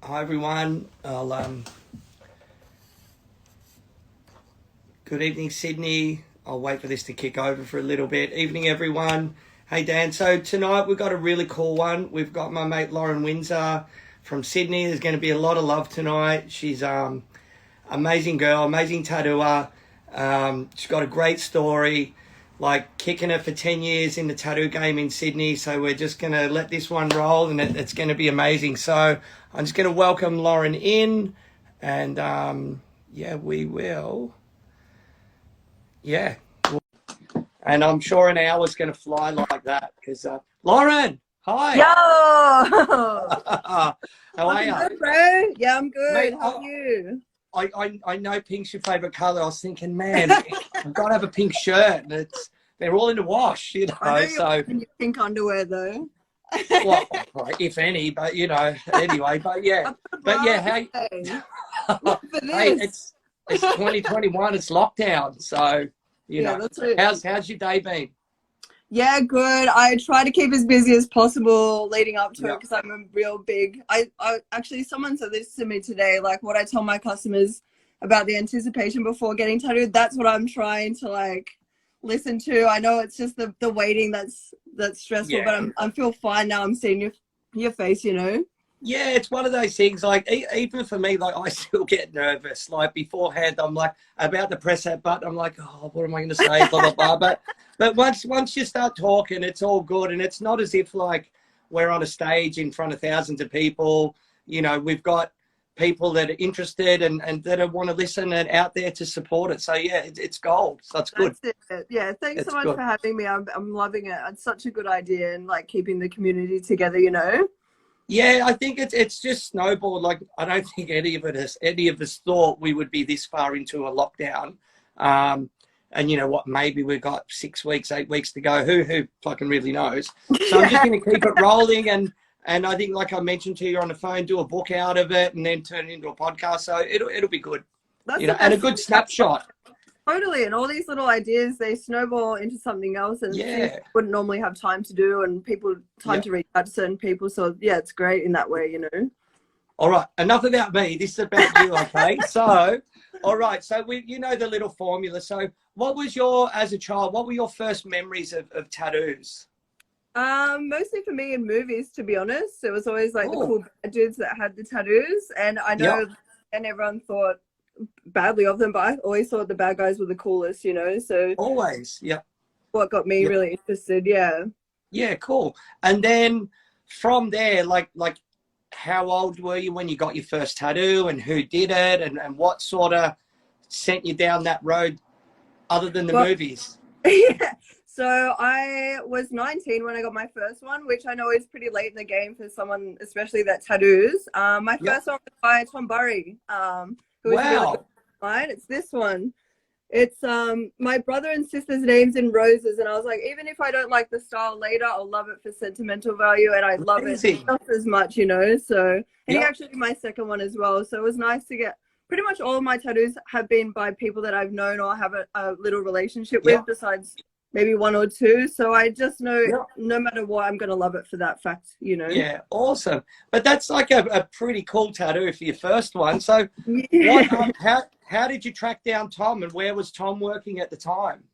Hi everyone. Good evening, Sydney. I'll wait for this to kick over for a little bit. Evening, everyone. Hey Dan. So tonight we've got a really cool one. We've got my mate Lauren Winzer from Sydney. There's going to be a lot of love tonight. She's amazing girl, amazing tattooer. She's got a great story, like kicking it for 10 years in the tattoo game in Sydney. So we're just going to let this one roll, and it's going to be amazing. So I'm just going to welcome Lauren in, and yeah, we will. Yeah. And I'm sure an hour's going to fly like that because Lauren, hi. Yo! How are you? Good, bro. Yeah, I'm good. Mate, How are you? I know pink's your favourite colour. I was thinking, man, I've got to have a pink shirt. And they're all in the wash, you know. I know you're So, wearing your pink underwear, though. well, if any, but you know, anyway. But yeah, hey, Look for this. hey, it's 2021. It's lockdown, so you know. That's it. How's your day been? Yeah, good. I try to keep as busy as possible leading up to it because I'm a real big. I actually, someone said this to me today. Like, what I tell my customers about the anticipation before getting tattooed. That's what I'm trying to like listen to. I know it's just the waiting that's stressful, but I feel fine now. I'm seeing your face, you know. Yeah, it's one of those things, like, even for me, like, I still get nervous. Like, beforehand, I'm, like, about to press that button. I'm like, oh, what am I going to say, blah, blah, blah. But once you start talking, it's all good. And it's not as if, like, we're on a stage in front of thousands of people. You know, we've got people that are interested and that want to listen and out there to support it. So, yeah, it's gold. So it's good. That's it. Yeah, thanks so much good. for having me. I'm loving it. It's such a good idea, and, like, keeping the community together, you know. Yeah, I think it's just snowballed. Like, I don't think any of us thought we would be this far into a lockdown. And you know what? Maybe we've got 6 weeks, 8 weeks to go. Who fucking really knows? So I'm just going to keep it rolling, and I think, like I mentioned to you on the phone, do a book out of it, and then turn it into a podcast. So it'll be good. That's, you know, and a good snapshot. Totally, and all these little ideas, they snowball into something else, and things you wouldn't normally have time to do, and people to reach out to certain people. So yeah, it's great in that way, you know. All right, enough about me. This is about you, okay? So, all right, so you know the little formula. So, what was as a child? What were your first memories of tattoos? Mostly for me in movies, to be honest. It was always like the cool bad dudes that had the tattoos, and I know, and everyone thought badly of them, but I always thought the bad guys were the coolest, you know. So always, what got me really interested. Yeah, cool. And then from there, like how old were you when you got your first tattoo, and who did it, and what sort of sent you down that road other than the movies? Yeah, so I was 19 when I got my first one, which I know is pretty late in the game for someone, especially that tattoos. My first one was by Tom Burry. Wow. Really, it's this one. It's my brother and sister's names in roses, and I was like, even if I don't like the style later, I'll love it for sentimental value, and I love it just as much, you know. So and he actually did my second one as well. So it was nice to get. Pretty much all of my tattoos have been by people that I've known or have a little relationship with, besides maybe one or two. So I just know no matter what, I'm going to love it for that fact, you know. Yeah, awesome. But that's like a pretty cool tattoo for your first one. So how did you track down Tom, and where was Tom working at the time?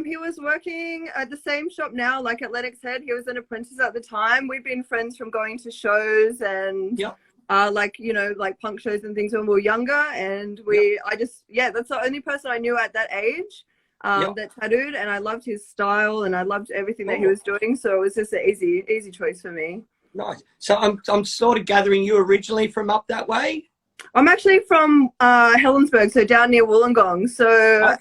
He was working at the same shop now, like at Lennox Head. He was an apprentice at the time. We've been friends from going to shows and like, you know, like punk shows and things when we were younger. And that's the only person I knew at that age that tattooed, and I loved his style and I loved everything that he was doing. So it was just an easy choice for me. Nice. So I'm sort of gathering you originally from up that way. I'm actually from Helensburgh, so down near Wollongong. So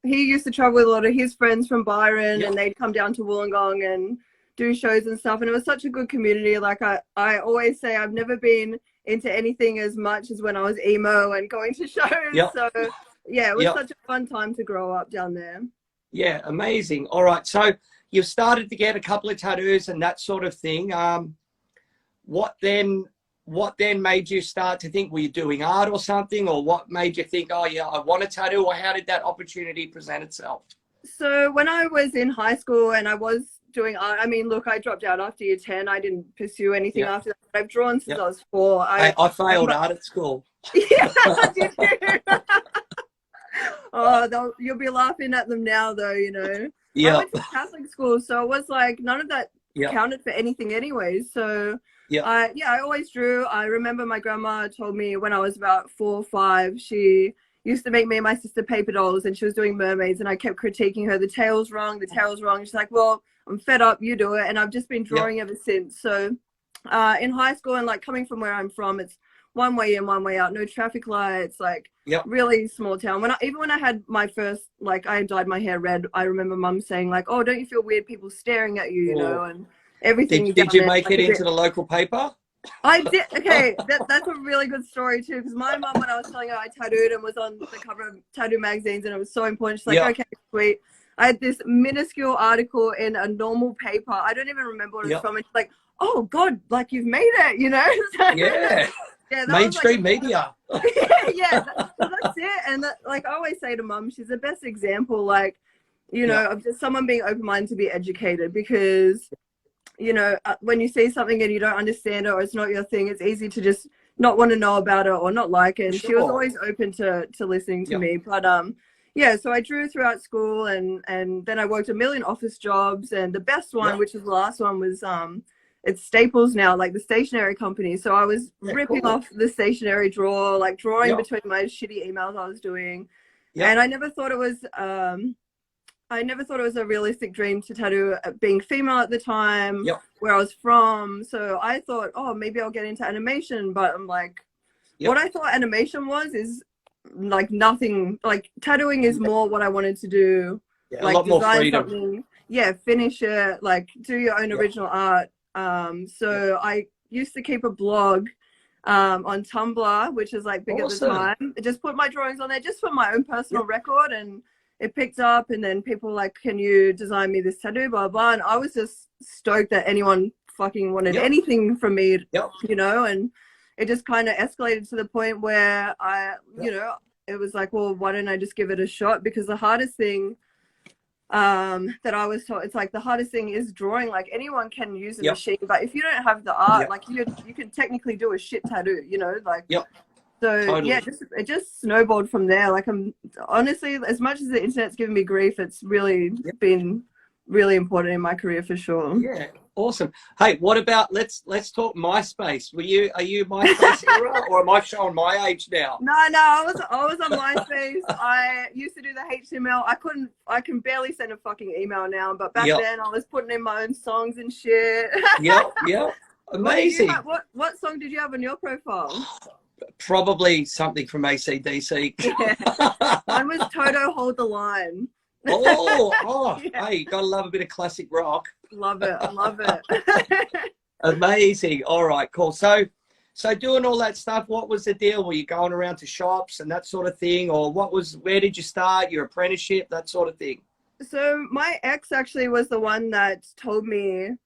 he used to travel with a lot of his friends from Byron, and they'd come down to Wollongong and do shows and stuff. And it was such a good community. Like I always say, I've never been into anything as much as when I was emo and going to shows. So yeah, it was such a fun time to grow up down there. Yeah, amazing. All right, so you've started to get a couple of tattoos and that sort of thing. What then made you start to think, were you doing art or something, or what made you think, oh yeah, I want a tattoo, or how did that opportunity present itself? So when I was in high school and I was doing art. I mean, look, I dropped out after year 10. I didn't pursue anything Yep. after that. I've drawn since Yep. I was 4. I failed art at school. Yeah, did you? Oh, you'll be laughing at them now, though, you know. Yeah. I went to Catholic school, so it was like none of that Yep. counted for anything anyway. So, Yep. I always drew. I remember my grandma told me when I was about 4 or 5, she used to make me and my sister paper dolls, and she was doing mermaids, and I kept critiquing her. The tail's wrong, the tail's wrong. She's like, well, I'm fed up, you do it. And I've just been drawing ever since. So in high school, and like coming from where I'm from, it's one way in, one way out, no traffic lights, like really small town. Even when I had my first, like, I dyed my hair red, I remember mum saying like, oh, don't you feel weird people staring at you, you know, and everything. Did you make it into the local paper? I did. Okay, that's a really good story too, because my mum, when I was telling her I tattooed and was on the cover of tattoo magazines and it was so important, she's like, okay, sweet. I had this minuscule article in a normal paper. I don't even remember what it was from. And she's like, oh God, like you've made it, you know? Yeah, mainstream media. That's it. And like I always say to mum, she's the best example, like, you know, of just someone being open-minded to be educated, because you know, when you see something and you don't understand it or it's not your thing, it's easy to just not want to know about it or not like it. And she was always open to listening to me. But so I drew throughout school, and then I worked a million office jobs, and the best one, which was the last one, was it's Staples now, like the stationery company. So I was ripping off the stationery drawer, like drawing between my shitty emails I was doing. And I never thought it was a realistic dream to tattoo, being female at the time, where I was from. So I thought, oh, maybe I'll get into animation. But I'm like, what I thought animation was is like nothing. Like tattooing is more what I wanted to do. Like a lot more freedom. Something, finish it, like do your own original art. So I used to keep a blog on Tumblr, which is like big at the time. I just put my drawings on there just for my own personal record, and it picked up, and then people like, can you design me this tattoo, blah blah. And I was just stoked that anyone fucking wanted anything from me, you know. And it just kind of escalated to the point where you know, it was like, well, why don't I just give it a shot? Because the hardest thing that I was taught, it's like the hardest thing is drawing. Like anyone can use a machine, but if you don't have the art, like you can technically do a shit tattoo, you know, like so totally. It just snowballed from there. Like I'm honestly, as much as the internet's given me grief, it's really been really important in my career for sure. Yeah, awesome. Hey, what about let's talk MySpace. Are you MySpace era, or am I showing my age now? No, I was on MySpace. I used to do the HTML. I can barely send a fucking email now, but back then I was putting in my own songs and shit. Amazing. What song did you have on your profile? Probably something from AC/DC. Mine was Toto Hold the Line. Hey, gotta love a bit of classic rock. Love it. Amazing. All right, cool. So doing all that stuff, what was the deal? Were you going around to shops and that sort of thing, or where did you start your apprenticeship, that sort of thing? So my ex actually was the one that told me,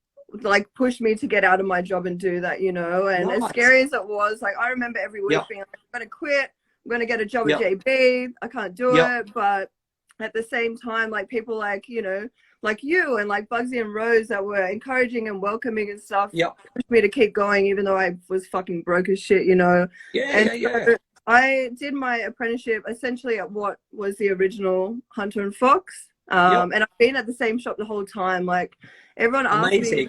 like pushed me to get out of my job and do that, you know. And as scary as it was, like I remember every week being like, I'm gonna quit, I'm gonna get a job at JB, I can't do it. But at the same time, like people like, you know, like you and like Bugsy and Rose that were encouraging and welcoming and stuff pushed me to keep going, even though I was fucking broke as shit, you know. So I did my apprenticeship essentially at what was the original Hunter and Fox. And I've been at the same shop the whole time. Like everyone asked me,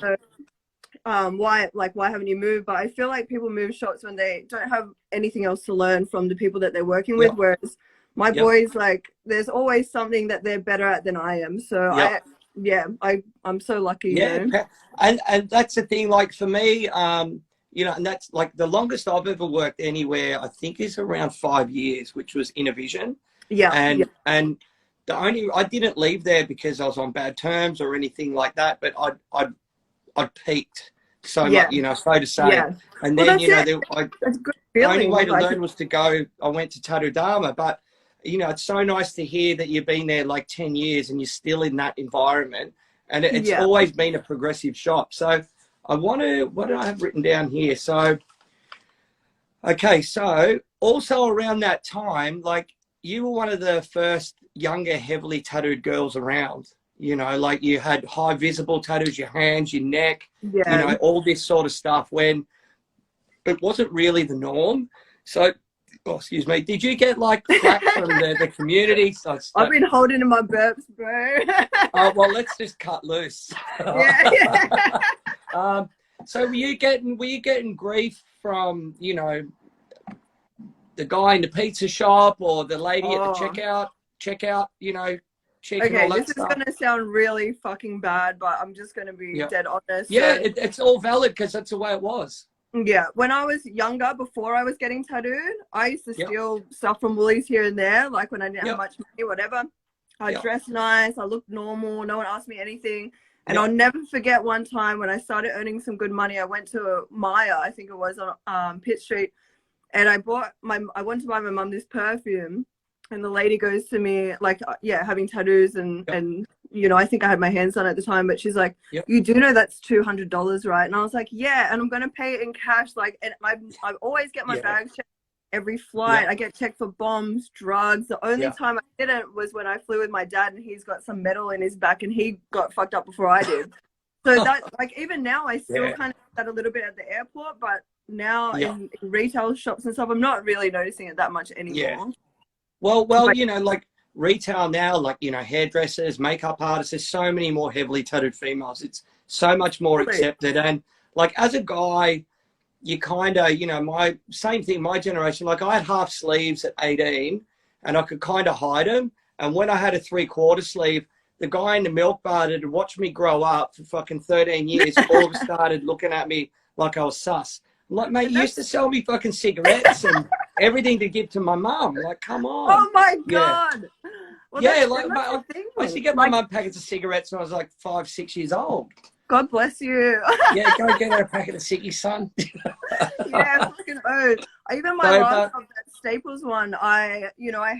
why haven't you moved? But I feel like people move shops when they don't have anything else to learn from the people that they're working with. Whereas my boys, like, there's always something that they're better at than I am. So I'm so lucky. You know? And that's the thing. Like for me, you know, and that's like the longest I've ever worked anywhere, I think, is around 5 years, which was Innovision. And I didn't leave there because I was on bad terms or anything like that, but I'd peaked so much, you know, so to say. And then, you know, the only way to learn was to go, I went to Tattoo Dharma, but, you know, it's so nice to hear that you've been there like 10 years and you're still in that environment. And it's always been a progressive shop. So what do I have written down here? So, okay, so also around that time, like you were one of the first younger, heavily tattooed girls around. You know, like you had high visible tattoos, your hands, your neck, you Yeah. know, all this sort of stuff when it wasn't really the norm. So, oh, excuse me, did you get like flack from the community? So I've been holding in my burps, bro. oh, well, let's just cut loose. Yeah. So were you getting grief from, you know, the guy in the pizza shop or the lady at the checkout, you know, checking Okay, all that this is stuff? going to sound really fucking bad, but I'm just going to be dead honest. Yeah, So, it's all valid because that's the way it was. yeah, when I was younger, before I was getting tattooed, I used to steal stuff from Woolies here and there, like when I didn't have much money, whatever. I dressed nice, I looked normal, no one asked me anything. And I'll never forget one time when I started earning some good money, I went to Maya, I think it was on Pitt Street, and I went to buy my mum this perfume, and the lady goes to me, like, having tattoos and you know, I think I had my hands on at the time, but she's like, you do know that's $200, right? And I was like, yeah, and I'm going to pay it in cash. Like, and I always get my bags checked every flight. I get checked for bombs, drugs. The only time I didn't was when I flew with my dad and he's got some metal in his back and he got fucked up before I did. So that, like, even now I still kind of do that a little bit at the airport, but now in retail shops and stuff, I'm not really noticing it that much anymore. Well, you know, like retail now, like, you know, hairdressers, makeup artists, there's so many more heavily tattooed females. It's so much more accepted. And like, as a guy, you kind of, you know, my generation, like I had half sleeves at 18 and I could kind of hide them. And when I had a 3/4 sleeve, the guy in the milk bar that had watched me grow up for fucking 13 years all of a started looking at me like I was sus. I'm like, mate, you used to sell me fucking cigarettes and everything to give to my mum. Like, come on. Oh my God. Well, like, I used to get my mum packets of cigarettes when I was like 5, 6 years old. God bless you. Yeah, go get her a packet of ciggies, son. Yeah, fucking oath. Even my last job, that Staples one, I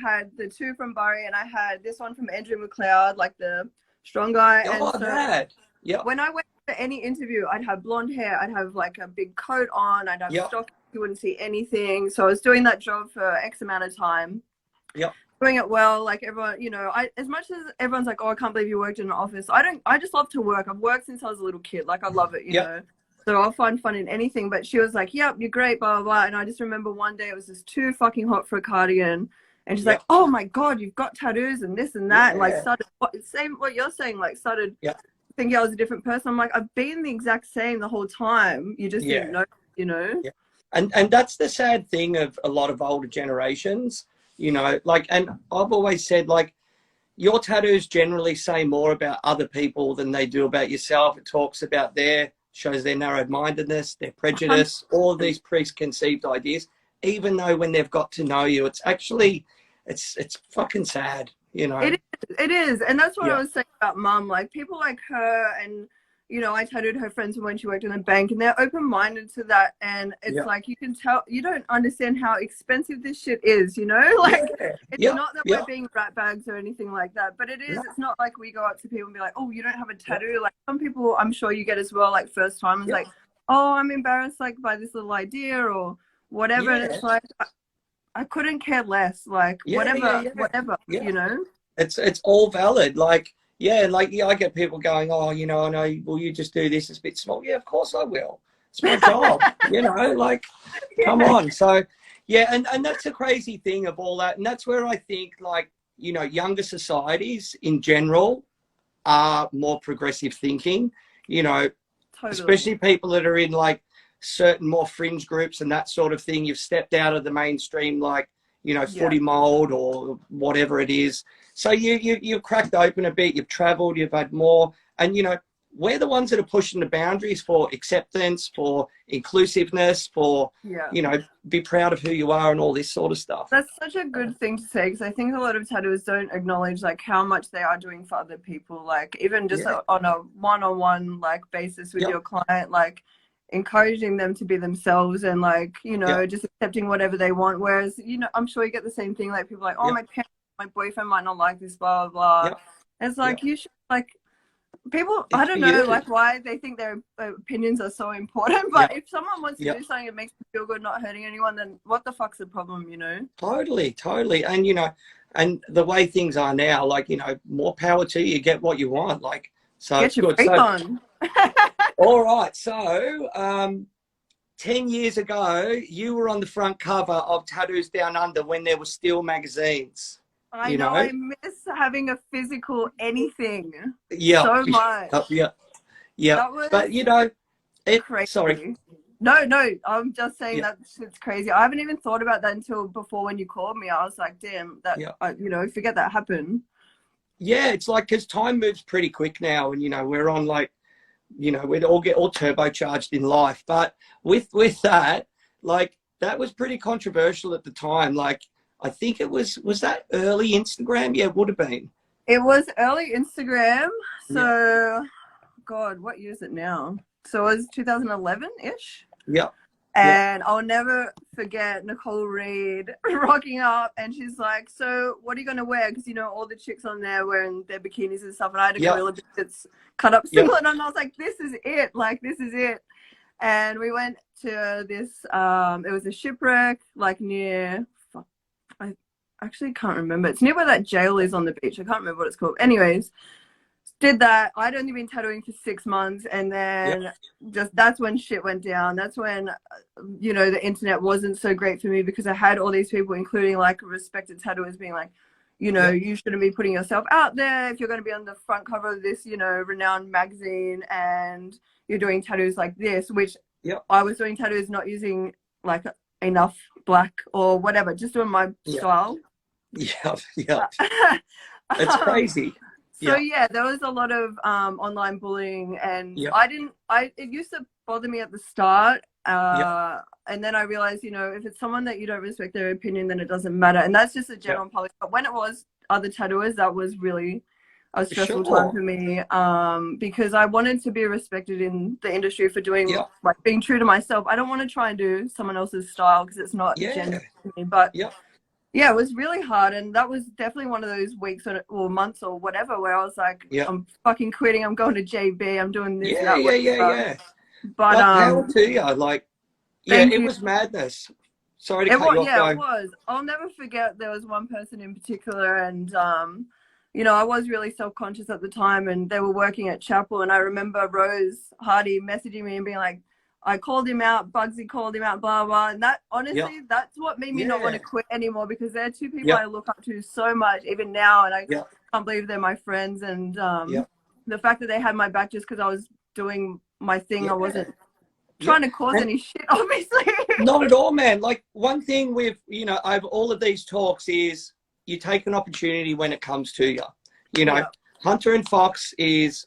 had the 2 from Burry and I had this one from Andrew McLeod, like the strong guy. Oh, and so that. Yeah. When I went to any interview, I'd have blonde hair, I'd have like a big coat on, I'd have stockings, you wouldn't see anything. So I was doing that job for X amount of time. Yep. Doing it well, like everyone, you know, as much as everyone's like, oh, I can't believe you worked in an office. I just love to work. I've worked since I was a little kid. Like, I love it, you know. So I'll find fun in anything. But she was like, yep, you're great, blah, blah, blah. And I just remember one day it was just too fucking hot for a cardigan. And she's like, oh my God, you've got tattoos and this and that. And like started, same what you're saying, like started thinking I was a different person. I'm like, I've been the exact same the whole time. You just didn't know, you know. Yeah. And that's the sad thing of a lot of older generations. You know, like, and I've always said, like, your tattoos generally say more about other people than they do about yourself. It talks about shows their narrow-mindedness, their prejudice, all of these preconceived ideas, even though when they've got to know you, it's actually, it's fucking sad, you know. It is. And that's what I was saying about Mum. Like, people like her and, you know, I tattooed her friends when she worked in a bank and they're open-minded to that. And it's like, you can tell, you don't understand how expensive this shit is, you know? Like, it's not that we're being rat bags or anything like that, but it is. It's not like we go up to people and be like, oh, you don't have a tattoo. Like, some people I'm sure you get as well, like first time, it's like, oh, I'm embarrassed, like, by this little idea or whatever. And it's like, I couldn't care less. Like, whatever, you know? It's all valid. Like, I get people going, oh, you know, I know, will you just do this? It's a bit small. Yeah, of course I will. It's my job, you know, like, come on. So, and that's the crazy thing of all that. And that's where I think, like, you know, younger societies in general are more progressive thinking, you know, especially people that are in, like, certain more fringe groups and that sort of thing. You've stepped out of the mainstream, like, you know, footy mold or whatever it is. So you've cracked open a bit, you've traveled, you've had more. And, you know, we're the ones that are pushing the boundaries for acceptance, for inclusiveness, for, you know, be proud of who you are and all this sort of stuff. That's such a good thing to say, because I think a lot of tattooers don't acknowledge, like, how much they are doing for other people. Like, even just on a one-on-one, like, basis with your client, like, encouraging them to be themselves and, like, you know, just accepting whatever they want. Whereas, you know, I'm sure you get the same thing, like, people like, oh, my parents, my boyfriend might not like this, blah, blah, blah. It's like, you should, like, people, I don't know, like, why they think their opinions are so important, but if someone wants to do something that makes them feel good, not hurting anyone, then what the fuck's the problem, you know? Totally. And, you know, and the way things are now, like, you know, more power to you, get what you want. Like, so Get it's your good. freak So, on. all right. So, 10 years ago, you were on the front cover of Tattoos Down Under when there were still magazines, I you know, know? I miss having a physical anything Yeah. so much. Yeah. Yeah. That was But, you know, sorry. crazy. No, I'm just saying Yeah. that shit's crazy. I haven't even thought about that until before when you called me. I was like, damn, that, Yeah. you know, forget that happened. Yeah. It's like, because time moves pretty quick now. And, you know, we're on like, you know, we'd all get all turbocharged in life. But with that, like, that was pretty controversial at the time. Like, I think it was that early Instagram? Yeah, it would have been. It was early Instagram. Yeah. So, God, what year is it now? So it was 2011-ish. Yeah. And I'll never forget Nicole Reed rocking up, and she's like, so what are you going to wear? Because, you know, all the chicks on there wearing their bikinis and stuff, and I had a gorilla that's cut up similar, and I was like, this is it. Like, this is it. And we went to this, it was a shipwreck, like near, I actually can't remember. It's near where that jail is on the beach. I can't remember what it's called. Anyways, did that. I'd only been tattooing for 6 months, and then just that's when shit went down. That's when, you know, the internet wasn't so great for me, because I had all these people, including like respected tattooers, being like, you know, you shouldn't be putting yourself out there if you're going to be on the front cover of this, you know, renowned magazine, and you're doing tattoos like this, which I was doing tattoos not using like enough black or whatever, just doing my style. Yeah. It's crazy. So yeah, there was a lot of online bullying, and it used to bother me at the start, and then I realized, you know, if it's someone that you don't respect their opinion, then it doesn't matter, and that's just a general public. But when it was other tattooers, that was really a stressful time for me, because I wanted to be respected in the industry for doing like being true to myself. I don't want to try and do someone else's style, because it's not genuine to me. But yeah, it was really hard, and that was definitely one of those weeks or months or whatever where I was like, I'm fucking quitting. I'm going to JB. I'm doing this. But power to you, like, it was madness. Sorry to cut you off. It was. I'll never forget. There was one person in particular, and you know, I was really self-conscious at the time, and they were working at Chapel, and I remember Rose Hardy messaging me and being like, I called him out, Bugsy called him out, blah, blah. And that, honestly, that's what made me not want to quit anymore, because they're two people I look up to so much, even now. And I can't believe they're my friends. And the fact that they had my back just because I was doing my thing, I wasn't trying to cause any shit, obviously. Not at all, man. Like, one thing with, you know, over all of these talks is you take an opportunity when it comes to you. You know, Hunter and Fox is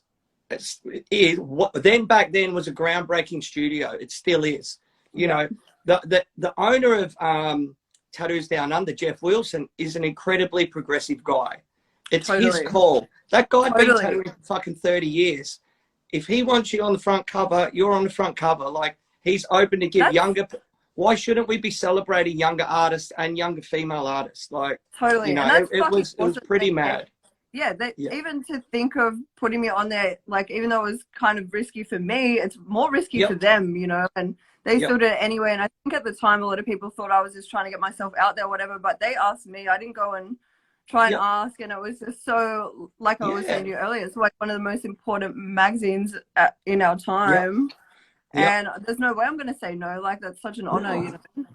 what then back then was a groundbreaking studio. It still is. You know, the owner of Tattoos Down Under, Jeff Wilson, is an incredibly progressive guy. It's his call. That guy's been tattooing for fucking 30 years. If he wants you on the front cover, you're on the front cover. Like, he's open to give younger. Why shouldn't we be celebrating younger artists and younger female artists? Like, you know, it was pretty mad. Yeah, even to think of putting me on there, like, even though it was kind of risky for me, it's more risky for them, you know, and they still did it anyway. And I think at the time, a lot of people thought I was just trying to get myself out there, whatever, but they asked me. I didn't go and try and ask, and it was just so, like I was saying to you earlier, it's like one of the most important magazines in our time. And there's no way I'm going to say no. Like, that's such an honor, you know.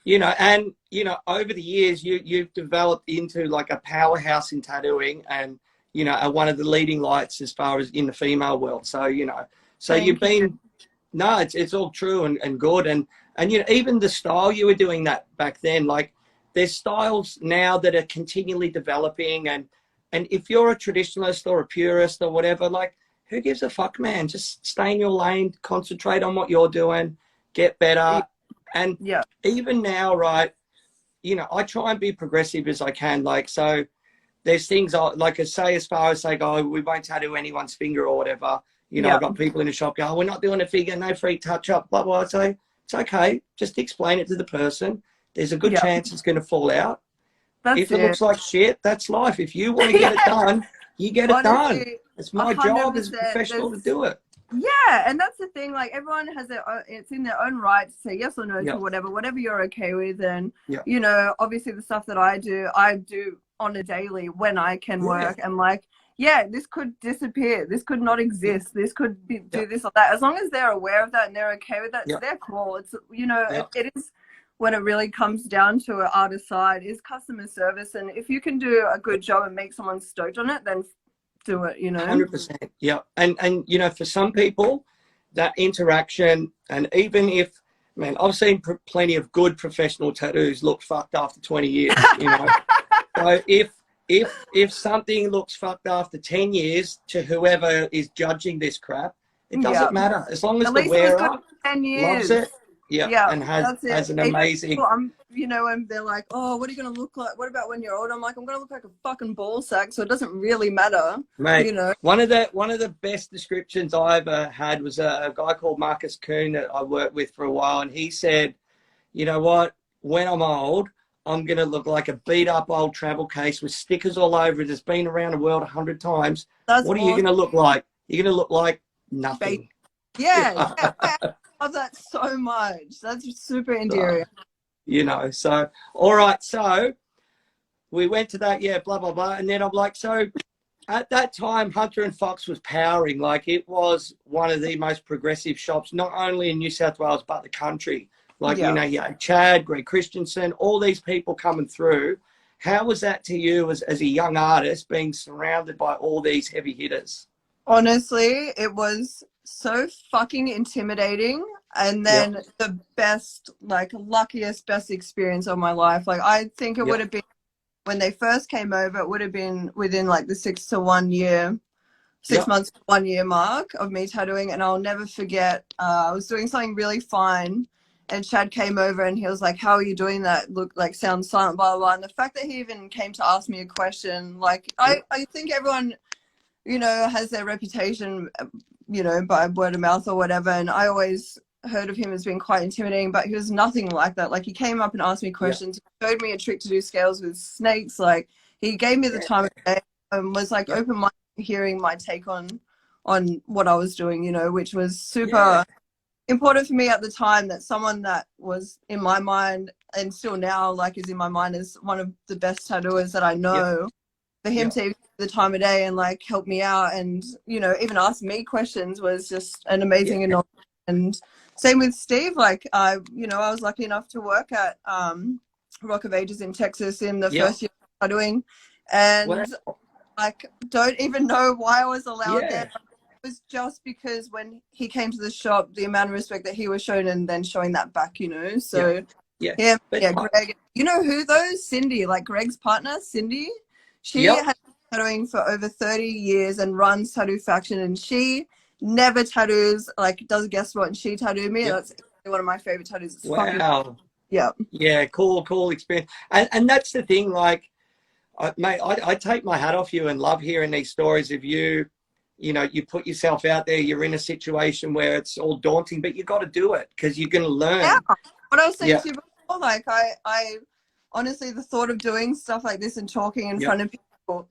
You know, and, you know, over the years, you've developed into like a powerhouse in tattooing, and, you know, are one of the leading lights as far as in the female world. So, you know, so you've been, it's all true and good. And, you know, even the style you were doing that back then, like, there's styles now that are continually developing. And if you're a traditionalist or a purist or whatever, like, who gives a fuck, man? Just stay in your lane, concentrate on what you're doing, get better. And even now, right, you know, I try and be progressive as I can. Like, so there's things like I say, as far as like, oh, we won't tattoo anyone's finger or whatever. You know, I've got people in the shop go, oh, we're not doing a figure, no free touch up, blah, blah. I say, it's okay. Just explain it to the person. There's a good chance it's going to fall out. If it looks like shit, that's life. If you want to get it done, you get it done. It's my job as a professional to do it. Yeah, and that's the thing, like, everyone has their own, it's in their own right to say yes or no to whatever you're okay with. And you know, obviously the stuff that I do on a daily when I can work, and like, yeah, this could disappear, this could not exist, this could be, do this or that. As long as they're aware of that and they're okay with that, it's their call. It's, you know, it is, when it really comes down to it, artist side is customer service. And if you can do a good job and make someone stoked on it, then do it, you know. 100%. Yeah. And you know, for some people, that interaction, and even if, man, I've seen plenty of good professional tattoos look fucked after 20 years, you know. So if something looks fucked after 10 years, to whoever is judging this crap, it doesn't matter. As long as at the least wearer it was good for 10 years. loves it, and has an amazing... you know, when they're like, oh, what are you going to look like? What about when you're old? I'm like, I'm going to look like a fucking ball sack, so it doesn't really matter. Mate, you know? One of the best descriptions I ever had was a guy called Marcus Kuhn that I worked with for a while, and he said, you know what, when I'm old, I'm going to look like a beat-up old travel case with stickers all over it that's been around the world 100 times. What are you going to look like? You're going to look like nothing. Yeah. I love that so much. That's super endearing. You know, so, all right, so we went to that, blah, blah, blah. And then I'm like, so at that time, Hunter and Fox was powering. Like, it was one of the most progressive shops, not only in New South Wales, but the country. Like, you know, you had Chad, Greg Christensen, all these people coming through. How was that to you as a young artist, being surrounded by all these heavy hitters? Honestly, it was so fucking intimidating. And then the best, like, luckiest, best experience of my life. Like, I think it would have been, when they first came over, it would have been within like the 6 months, 1 year mark of me tattooing. And I'll never forget, I was doing something really fine, and Chad came over and he was like, how are you doing that? Look, like, sound silent, blah, blah, blah. And the fact that he even came to ask me a question, like, I think everyone, you know, has their reputation, you know, by word of mouth or whatever. And I always heard of him as being quite intimidating, but he was nothing like that. Like, he came up and asked me questions. He showed me a trick to do scales with snakes. Like, he gave me the time of day and was like open-minded, hearing my take on what I was doing, you know, which was super important for me at the time, that someone that was in my mind, and still now, like, is in my mind as one of the best tattooers that I know, for him to give the time of day and like help me out, and, you know, even ask me questions, was just an amazing acknowledgement. And same with Steve. Like, you know, I was lucky enough to work at Rock of Ages in Texas in the first year of tattooing, and like, don't even know why I was allowed there. It was just because when he came to the shop, the amount of respect that he was shown, and then showing that back, you know. So Greg, you know who though? Cindy, like Greg's partner, Cindy. She has been tattooing for over 30 years and runs Tattoo Faction, and she never tattoos, like, does a guest spot, and she tattooed me. That's one of my favorite tattoos. It's wow. Yeah, cool experience. And that's the thing, like, mate, I take my hat off you and love hearing these stories of you. You know, you put yourself out there, you're in a situation where it's all daunting, but you got to do it because you're going to learn. Yeah, what I was saying to you before, like, I honestly, the thought of doing stuff like this and talking in front of people,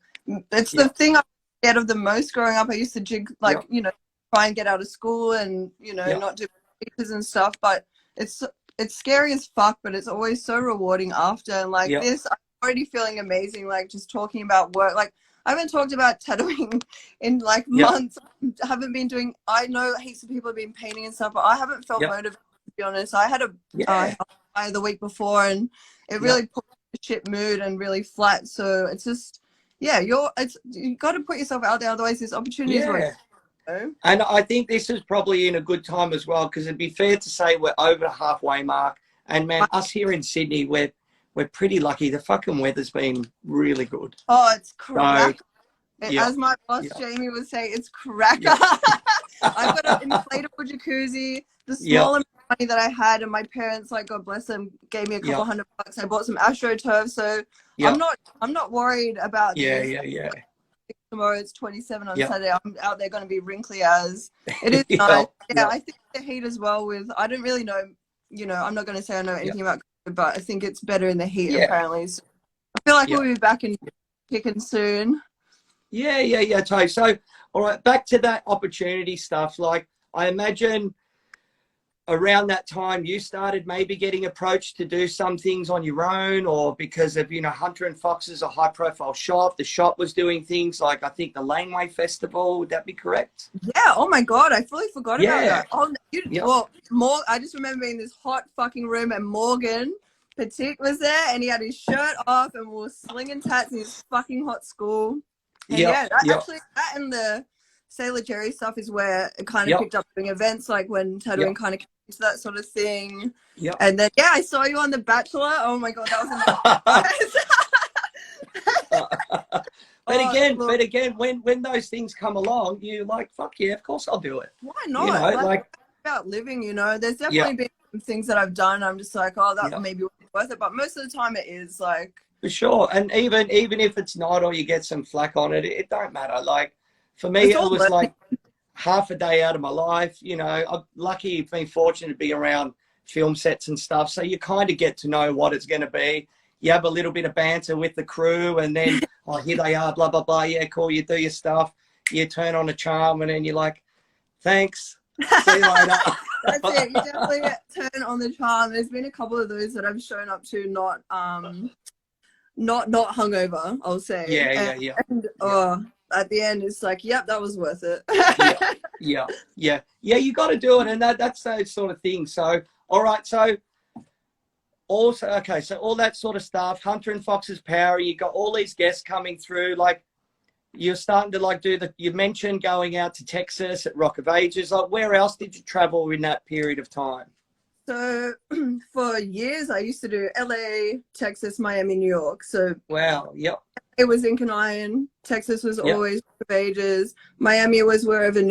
it's the thing I'm scared of the most. Growing up, I used to jig, like, you know, try and get out of school and, you know, not do features and stuff, but it's scary as fuck, but it's always so rewarding after. And like this, I'm already feeling amazing, like, just talking about work. Like, I haven't talked about tattooing in like months. I haven't been doing, I know heaps of people have been painting and stuff, but I haven't felt motivated, to be honest. I had a the week before, and it really put me in a shit mood and really flat. So it's just, you got to put yourself out there, otherwise this opportunity is right. And I think this is probably in a good time as well, because it'd be fair to say we're over the halfway mark. And man, us here in Sydney, we're pretty lucky. The fucking weather's been really good. Oh, it's crack. As my boss Jamie would say, it's cracker. I've got an inflatable jacuzzi. The small amount of money that I had, and my parents, like, God bless them, gave me a couple $100. I bought some AstroTurf, so I'm not worried about this. Tomorrow it's 27 on Saturday. I'm out there going to be wrinkly as it is. Nice. I think the heat as well. With, I don't really know, you know, I'm not going to say I know anything about COVID, but I think it's better in the heat apparently. So I feel like we'll be back in kicking soon. Totally. So, all right, back to that opportunity stuff. Like, I imagine around that time you started maybe getting approached to do some things on your own, or because of, you know, Hunter and Fox is a high profile shop, the shop was doing things like, I think, the Laneway Festival, would that be correct? Yeah, oh my god, I fully forgot about Yeah. that. Oh, Yep. well, I just remember being in this hot fucking room and Morgan Petit was there and he had his shirt off and we were slinging tats in his fucking hot school. And yeah, actually, that and the Sailor Jerry stuff is where it kind of picked up doing events, like when tattooing kind of came into that sort of thing. Yeah. And then, yeah, I saw you on The Bachelor. Oh my God, that was But again, when those things come along, you're like, fuck yeah, of course I'll do it. Why not? You know, like about living, you know, there's definitely been some things that I've done. I'm just like, oh, that maybe wasn't worth it. But most of the time it is, like. For sure. And even if it's not, or you get some flack on it, it don't matter. Like, for me, it was like half a day out of my life. You know, I'm lucky, been fortunate to be around film sets and stuff. So you kind of get to know what it's going to be. You have a little bit of banter with the crew, and then, oh, here they are, blah, blah, blah. Yeah, cool. You do your stuff. You turn on a charm, and then you're like, thanks. See you later. That's it. You definitely turn on the charm. There's been a couple of those that I've shown up to not hungover, I'll say. Yeah. And at the end, it's like, yep, that was worth it. Yeah. You got to do it, and that's those sort of things. So, all right. So, also, okay. So all that sort of stuff. Hunter and Fox's Power. You got all these guests coming through. Like, you're starting to like do you mentioned going out to Texas at Rock of Ages. Like, where else did you travel in that period of time? So for years, I used to do LA, Texas, Miami, New York. So wow, yep. It was in Canyon. Texas was always Rock of Ages. Miami was wherever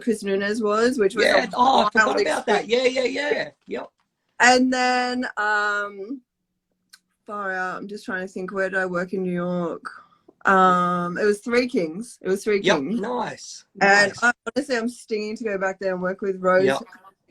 Chris Nunez was, which was I forgot about that. Yeah. Yep. And then far out. I'm just trying to think, where did I work in New York? It was Three Kings. Kings. Nice. And honestly, I'm stinging to go back there and work with Rose. Yep.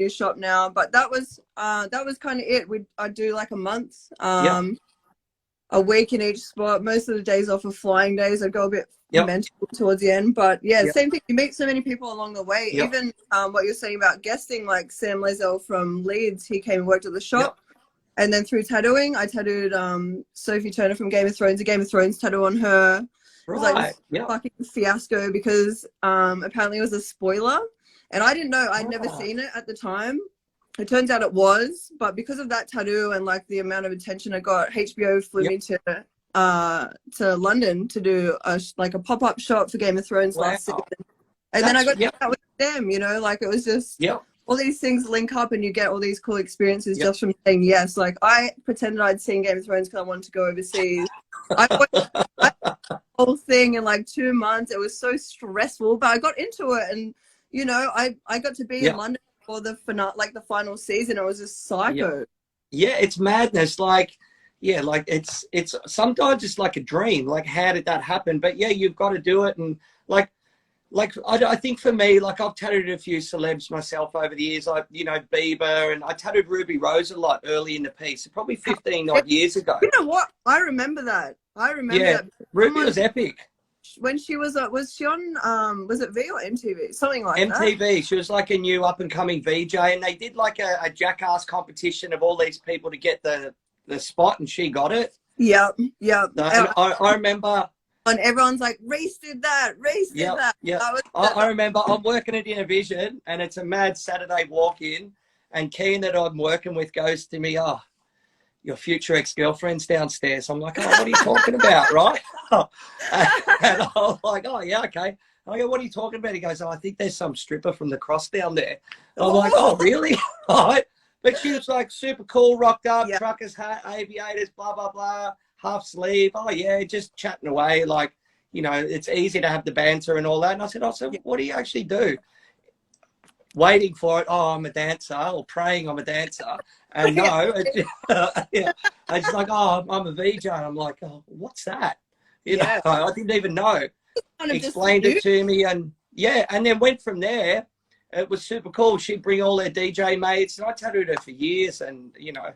Shop now, but that was kind of it. I'd do like a month, a week in each spot. Most of the days off of flying days. I'd go a bit mental towards the end, but same thing. You meet so many people along the way. Even what you're saying about guesting, like Sam Lazell from Leeds, he came and worked at the shop. And then through tattooing, I tattooed Sophie Turner from Game of Thrones, a Game of Thrones tattoo on her. It was like this fucking fiasco because apparently it was a spoiler. And I didn't know, I'd never seen it at the time. It turns out it was, but because of that tattoo and like the amount of attention I got, HBO flew me to London to do a pop-up shop for Game of Thrones last season. And then I got to chat with them, you know, like it was just all these things link up and you get all these cool experiences just from saying yes. Like I pretended I'd seen Game of Thrones because I wanted to go overseas. I watched the whole thing in like 2 months. It was so stressful, but I got into it and you know, I got to be in London for the final season. It was just psycho. Yeah, it's madness. Like, like it's sometimes it's like a dream. Like, how did that happen? But yeah, you've got to do it. And like I think for me, like I've tattooed a few celebs myself over the years. Like, you know, Bieber, and I tattooed Ruby Rose a lot early in the piece, probably 15 odd years ago. You know what? I remember that. that. Ruby was epic. When she was she on was it V or MTV, something like MTV. that? She was like a new up and coming VJ, and they did like a jackass competition of all these people to get the spot, and she got it. Yeah. I remember. And everyone's like, Rhys did that. Yeah. I remember I'm working at Innovision, and it's a mad Saturday walk-in, and Keen that I'm working with goes to me, "Oh, your future ex-girlfriend's downstairs." I'm like, "Oh, what are you talking about?" Right? And I'm like, "Oh, yeah, okay." I go, "What are you talking about?" He goes, "Oh, I think there's some stripper from the Cross down there." I'm like, "Oh, really?" Right? But she was like super cool, rocked up, trucker's hat, aviators, blah, blah, blah, half sleeve. Oh, yeah, just chatting away. Like, you know, it's easy to have the banter and all that. And I said, "Oh, so what do you actually do?" Waiting for it. "Oh, I'm a dancer," or praying I'm a dancer. And no, I just like, "Oh, I'm a VJ." And I'm like, "Oh, what's that?" You know, I didn't even know. Explained it to me, and and then went from there. It was super cool. She'd bring all her DJ mates, and I tattooed her for years, and you know,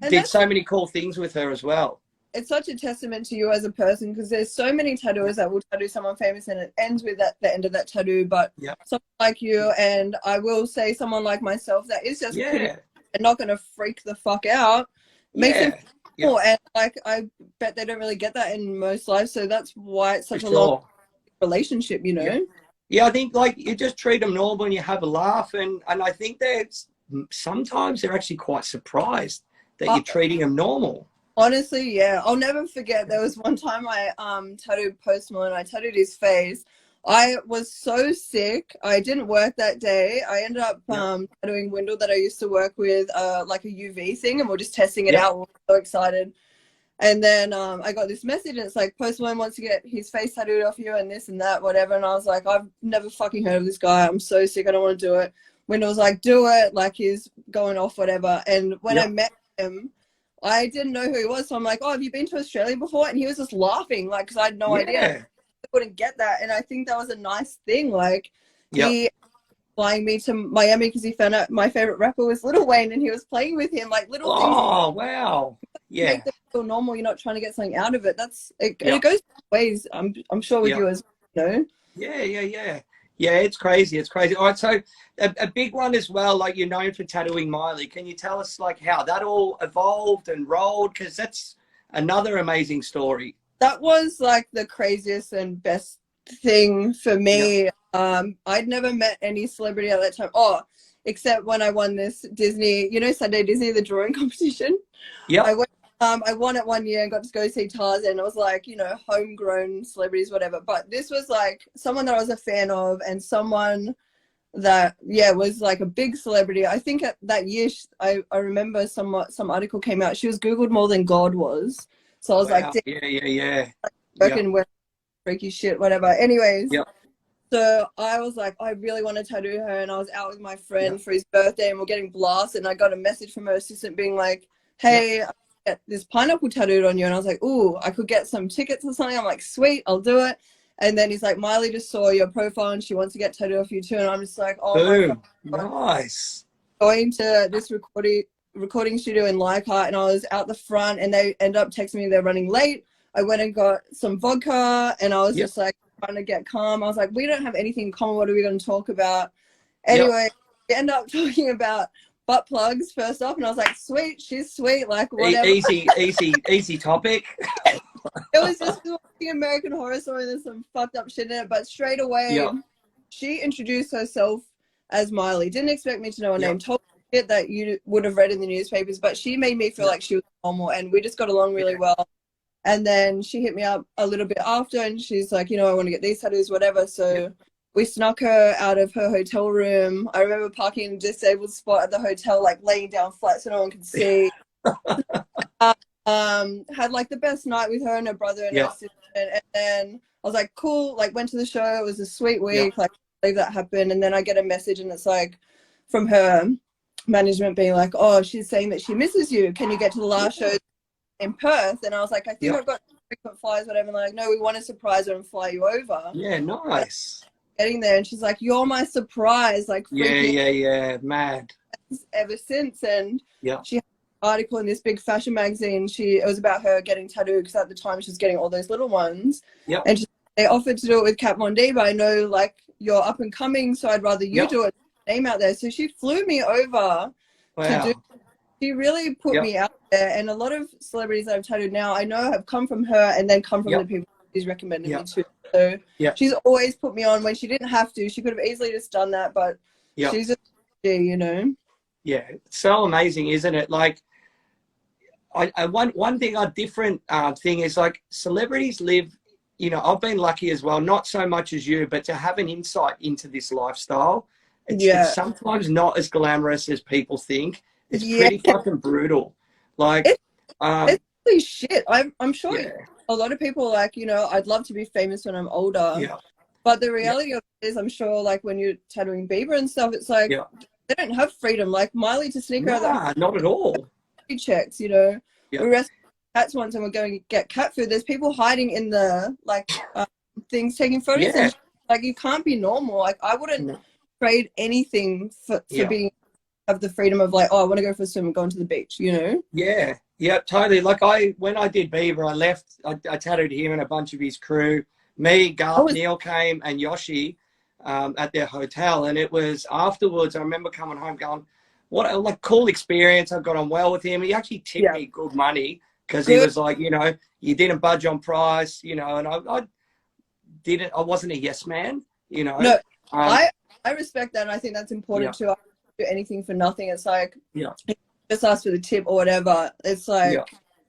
did so many cool things with her as well. it's such a testament to you as a person, because there's so many tattooers that will tattoo someone famous and it ends with the end of that tattoo. But someone like you, and I will say someone like myself, that is just pretty and not going to freak the fuck out, makes them cool. And like, I bet they don't really get that in most lives. So that's why it's such a long relationship, you know? Yeah, I think like you just treat them normal and you have a laugh. And I think that sometimes they're actually quite surprised that you're treating them normal. Honestly, yeah. I'll never forget, there was one time I tattooed Post Malone. I tattooed his face. I was so sick. I didn't work that day. I ended up tattooing Winzer that I used to work with, like a UV thing, and we're just testing it out. We were so excited. And then I got this message, and it's like, Post Malone wants to get his face tattooed off you and this and that, whatever. And I was like, I've never fucking heard of this guy. I'm so sick. I don't want to do it. Winzer was like, do it. Like, he's going off, whatever. And when I met him, I didn't know who he was. So I'm like, oh, have you been to Australia before? And he was just laughing, like, because I had no idea. I wouldn't get that. And I think that was a nice thing. Like, he flying me to Miami because he found out my favorite rapper was Lil Wayne, and he was playing with him, like little things. Oh, wow. Yeah. Make them feel normal. You're not trying to get something out of it. That's it. And it goes both ways. I'm sure with you as well, you know? Yeah, it's crazy. It's crazy. All right, so a big one as well, like you're known for tattooing Miley. Can you tell us like how that all evolved and rolled? Because that's another amazing story. That was like the craziest and best thing for me. I'd never met any celebrity at that time. Oh, except when I won this Disney, you know, Sunday Disney, the drawing competition. Yeah. I won it one year and got to go see Tarzan. It was like, you know, homegrown celebrities, whatever. But this was like someone that I was a fan of, and someone that, was like a big celebrity. I think that year, I remember some article came out. She was Googled more than God was. So I was like, working with freaky shit, whatever. Anyways. So I was like, I really want to tattoo her. And I was out with my friend for his birthday, and we're getting blasted. And I got a message from her assistant being like, hey, I get this pineapple tattooed on you. And I was like, ooh, I could get some tickets or something. I'm like, sweet, I'll do it. And then he's like, Miley just saw your profile and she wants to get tattooed off you too. And I'm just like, oh, boom. My God. Nice. Going to this recording studio in Leichhardt, and I was out the front, and they ended up texting me they're running late. I went and got some vodka, and I was just like trying to get calm. I was like, we don't have anything in common. What are we going to talk about? Anyway, we end up talking about butt plugs first off, and I was like, sweet, she's sweet, like whatever. Easy topic. It was just watching American Horror Story. There's some fucked up shit in it, but straight away, she introduced herself as Miley. Didn't expect me to know her name. Told me that you would have read in the newspapers, but she made me feel like she was normal, and we just got along really well. And then she hit me up a little bit after, and she's like, you know, I want to get these tattoos, whatever. So we snuck her out of her hotel room. I remember parking in a disabled spot at the hotel, like laying down flat so no one could see. Had like the best night with her and her brother and her assistant. And then I was like, cool, like went to the show. It was a sweet week. Like, I believe that happened. And then I get a message, and it's like from her management being like, oh, she's saying that she misses you. Can you get to the last show in Perth? And I was like, I think I've got frequent flyers, whatever. And they're like, no, we want to surprise her and fly you over. Yeah, nice. Getting there, and she's like, you're my surprise. Like, mad. Ever since. And she had an article in this big fashion magazine. It was about her getting tattooed, because at the time she was getting all those little ones. And they offered to do it with Kat Von D, but I know like you're up and coming, so I'd rather you do it. Name out there. So she flew me over to do. She really put me out there, and a lot of celebrities that I've tattooed now, I know have come from her, and then come from the people she's recommended me to. So she's always put me on when she didn't have to. She could have easily just done that, but she's just, you know. Yeah, it's so amazing, isn't it? Like, one thing, a different thing is like celebrities live. You know, I've been lucky as well, not so much as you, but to have an insight into this lifestyle. It's sometimes not as glamorous as people think. It's pretty fucking brutal. Like, it's really shit. I'm sure a lot of people are like, you know, I'd love to be famous when I'm older. But the reality of it is, I'm sure, like when you're tattooing Bieber and stuff, it's like they don't have freedom. Like Miley to sneak out not at all. Checks, you know. We rescued cats once, and we're going to get cat food. There's people hiding in the like things, taking photos. And like, you can't be normal. Like, I wouldn't trade anything for being have the freedom of like, oh, I want to go for a swim and go into the beach, you know? Yeah, yeah, totally. Like when I did Beaver, I tattooed him and a bunch of his crew. Me, Garth, Neil came, and Yoshi at their hotel. And it was afterwards, I remember coming home going, what a like cool experience. I got on well with him. He actually tipped me good money because he was like, you know, you didn't budge on price, you know, and I wasn't a yes man, you know. No, I respect that, and I think that's important too. I don't do anything for nothing. It's like, just ask for the tip or whatever. It's like,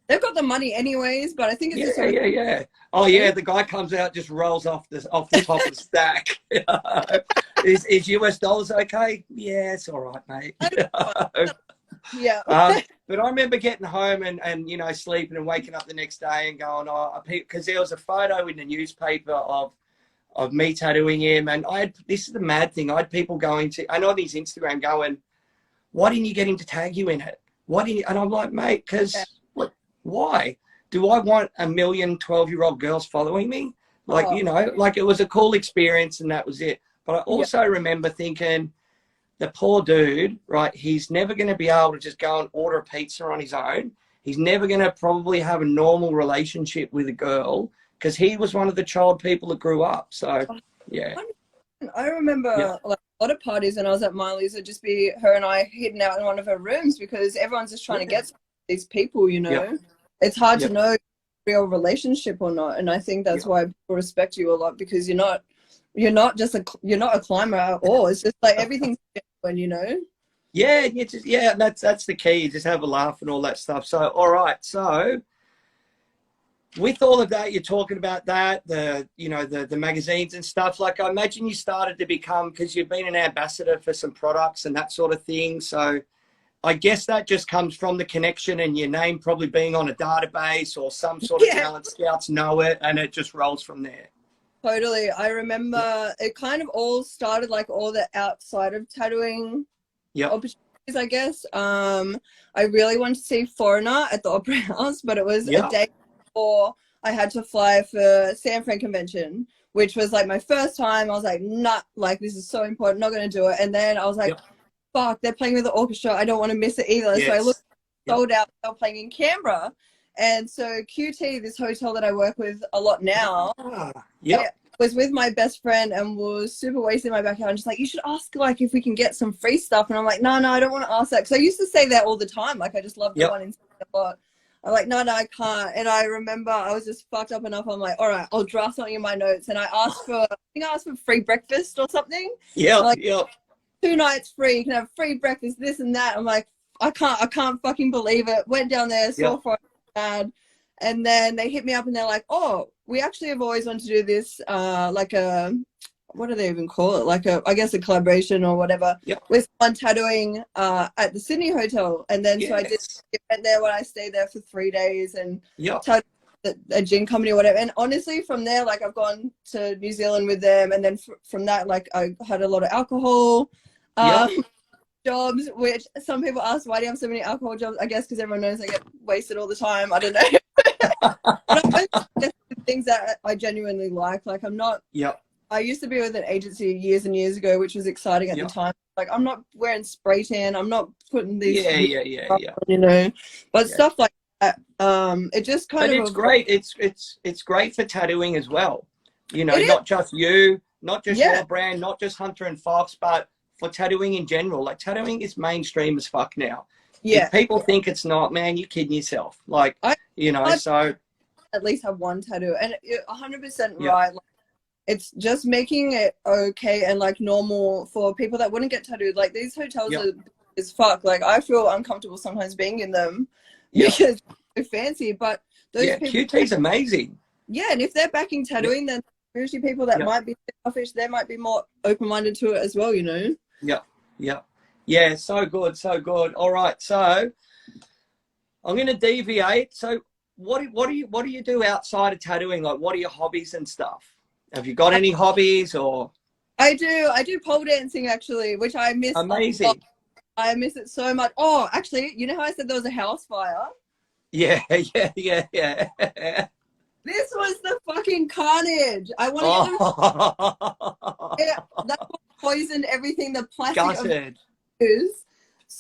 they've got the money anyways, but I think it's just Oh yeah, the guy comes out, just rolls off the top of the stack. Is US dollars okay? Yeah, it's all right, mate. Yeah. But I remember getting home and you know, sleeping and waking up the next day and going, because there was a photo in the newspaper of me tattooing him, and this is the mad thing, I had people going to, and on his Instagram going, why didn't you get him to tag you in it? And I'm like, mate, because why? Do I want 1 million 12-year-old girls following me? Like, you know, like it was a cool experience and that was it. But I also remember thinking, the poor dude, right, he's never going to be able to just go and order a pizza on his own. He's never going to probably have a normal relationship with a girl because he was one of the child people that grew up. So, yeah. I remember like a lot of parties when I was at Miley's, it'd just be her and I hidden out in one of her rooms because everyone's just trying to get these people, you know. It's hard to know real relationship or not, and I think that's why people respect you a lot, because you're not a climber at all. It's just like everything's genuine, you know. That's the key. You just have a laugh and all that stuff. So all right, so with all of that, you're talking about that, the magazines and stuff. Like, I imagine you started to become, because you've been an ambassador for some products and that sort of thing. So I guess that just comes from the connection and your name probably being on a database or some sort of talent scouts know it, and it just rolls from there. Totally. I remember it kind of all started like all the outside of tattooing opportunities, I guess. I really wanted to see Foreigner at the Opera House, but it was a day before I had to fly for San Fran Convention, which was like my first time. I was like, nah, like this is so important, not going to do it. And then I was like, fuck, they're playing with the orchestra. I don't want to miss it either. So I looked sold out. They were playing in Canberra. And so QT, this hotel that I work with a lot now, was with my best friend and was super wasted in my backyard. And just like, you should ask like if we can get some free stuff. And I'm like, no, I don't want to ask that. Because I used to say that all the time. Like, I just love the one in a lot. I'm like, no, I can't. And I remember I was just fucked up enough. I'm like, all right, I'll draft something in my notes. And I asked for free breakfast or something. 2 nights free, you can have free breakfast, this and that. I'm like, I can't fucking believe it. Went down there, saw for dad, and then they hit me up and they're like, oh, we actually have always wanted to do this, like a, what do they even call it? Like I guess a collaboration or whatever with someone tattooing at the Sydney hotel. And then so I went there when I stayed there for 3 days and tattooed a gin company or whatever. And honestly, from there, like I've gone to New Zealand with them, and then from that, like I had a lot of alcohol jobs, which some people ask, why do you have so many alcohol jobs? I guess because everyone knows I get wasted all the time. I don't know. But things that I genuinely like I'm not I used to be with an agency years and years ago, which was exciting at the time. Like, I'm not wearing spray tan, I'm not putting these you know, but stuff like that, it just kind of, it's great. It's great for tattooing as well, you know. Not just you, not just your brand, not just Hunter and Fox, but for tattooing in general. Like, tattooing is mainstream as fuck now. If people think it's not, man, you're kidding yourself. Like, so at least have one tattoo, and you're 100% right. Like, it's just making it okay and like normal for people that wouldn't get tattooed. Like, these hotels are as fuck. Like, I feel uncomfortable sometimes being in them because they're fancy, but those people, QT's amazing. And if they're backing tattooing, then usually people that might be selfish, they might be more open-minded to it as well, you know. So good. All right, so I'm going to deviate. So what do you do outside of tattooing? Like, what are your hobbies and stuff? Have you got any hobbies? Or I do pole dancing, actually, which I miss. Amazing. I miss it so much. Oh, actually, you know how I said there was a house fire? Yeah. This was the fucking carnage. I want to get them. That's what poisoned everything. The plastic Gutted. is.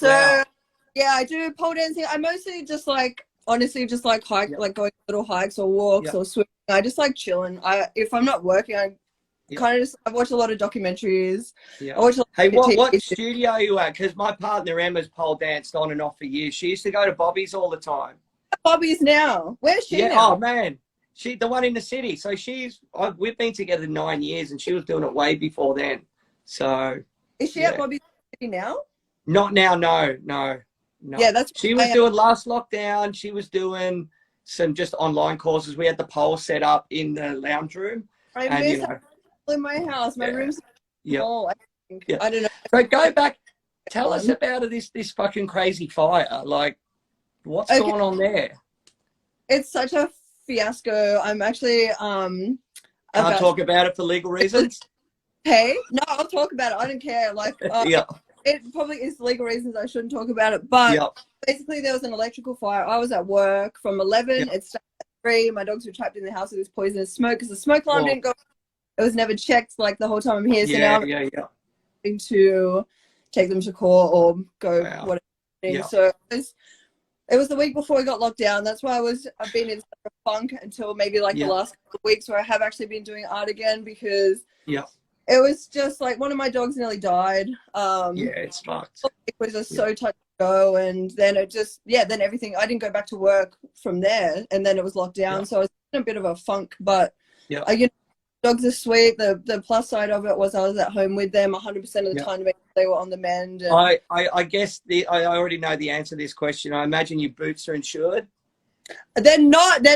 So Wow. yeah, I do pole dancing. I mostly just like, honestly, just like hike, like going little hikes or walks or swimming. I just like chilling. If I'm not working, I kind of just, I watch a lot of documentaries. Yeah. I watch a lot Hey, of what TV. studio are you at? Because my partner Emma's pole danced on and off for years. She used to go to Bobby's all the time. Bobby's now. Where's she Oh now? man, the one in the city. So we've been together 9 years, and she was doing it way before then. So Is she at Bobby's now? Not now, no. Yeah, that's she was doing last lockdown. She was doing some just online courses. We had the pole set up in the lounge room. I miss in my house. My room's small. I think. I don't know. So go back. Tell us about this fucking crazy fire. Like, what's going on there? It's such a fiasco. I'm actually can't talk about it for legal reasons. Hey, no, I'll talk about it. I don't care. Like, it probably is legal reasons I shouldn't talk about it. But basically, there was an electrical fire. I was at work from 11. It started at 3. My dogs were trapped in the house with this poisonous smoke because the smoke alarm didn't go. It was never checked. Like the whole time I'm here, so now I'm having to take them to court or go whatever. So it was the week before we got locked down. That's why I've been in such a funk until maybe like the last couple of weeks where I have actually been doing art again because it was just like one of my dogs nearly died. It's fucked. It was just so touch and go, and then it just then everything. I didn't go back to work from there, and then it was locked down. So I was in a bit of a funk, but dogs are sweet. The plus side of it was I was at home with them 100% of the time to make sure they were on the mend. And I guess I already know the answer to this question. I imagine your boots are insured. They're not.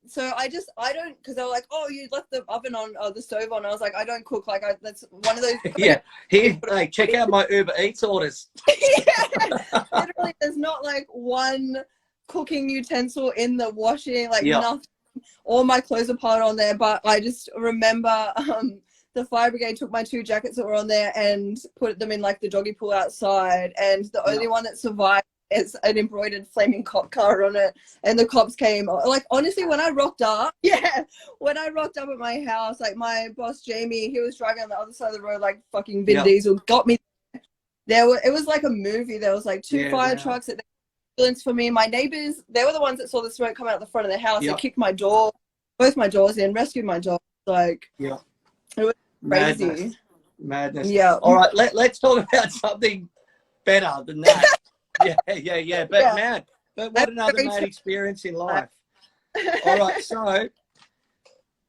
So I don't, because they're like, oh, you left the oven on or the stove on. I was like, I don't cook. Like that's one of those. Here, hey, check out my Uber Eats orders. Literally, there's not like one cooking utensil in the washing, like nothing. All my clothes are piled on there, but I just remember the fire brigade took my 2 jackets that were on there and put them in like the doggy pool outside, and the only one that survived is an embroidered flaming cop car on it, and the cops came. Like honestly, when I rocked up at my house, like my boss Jamie, he was driving on the other side of the road like fucking Vin Diesel, got me there. It was like a movie. There was like 2 fire trucks at the ambulance for me. My neighbors, they were the ones that saw the smoke come out the front of the house. They kicked my door, both my doors in, rescued my dog. Like it was crazy. Madness. All right, let's talk about something better than that. But what another mad experience in life. All right,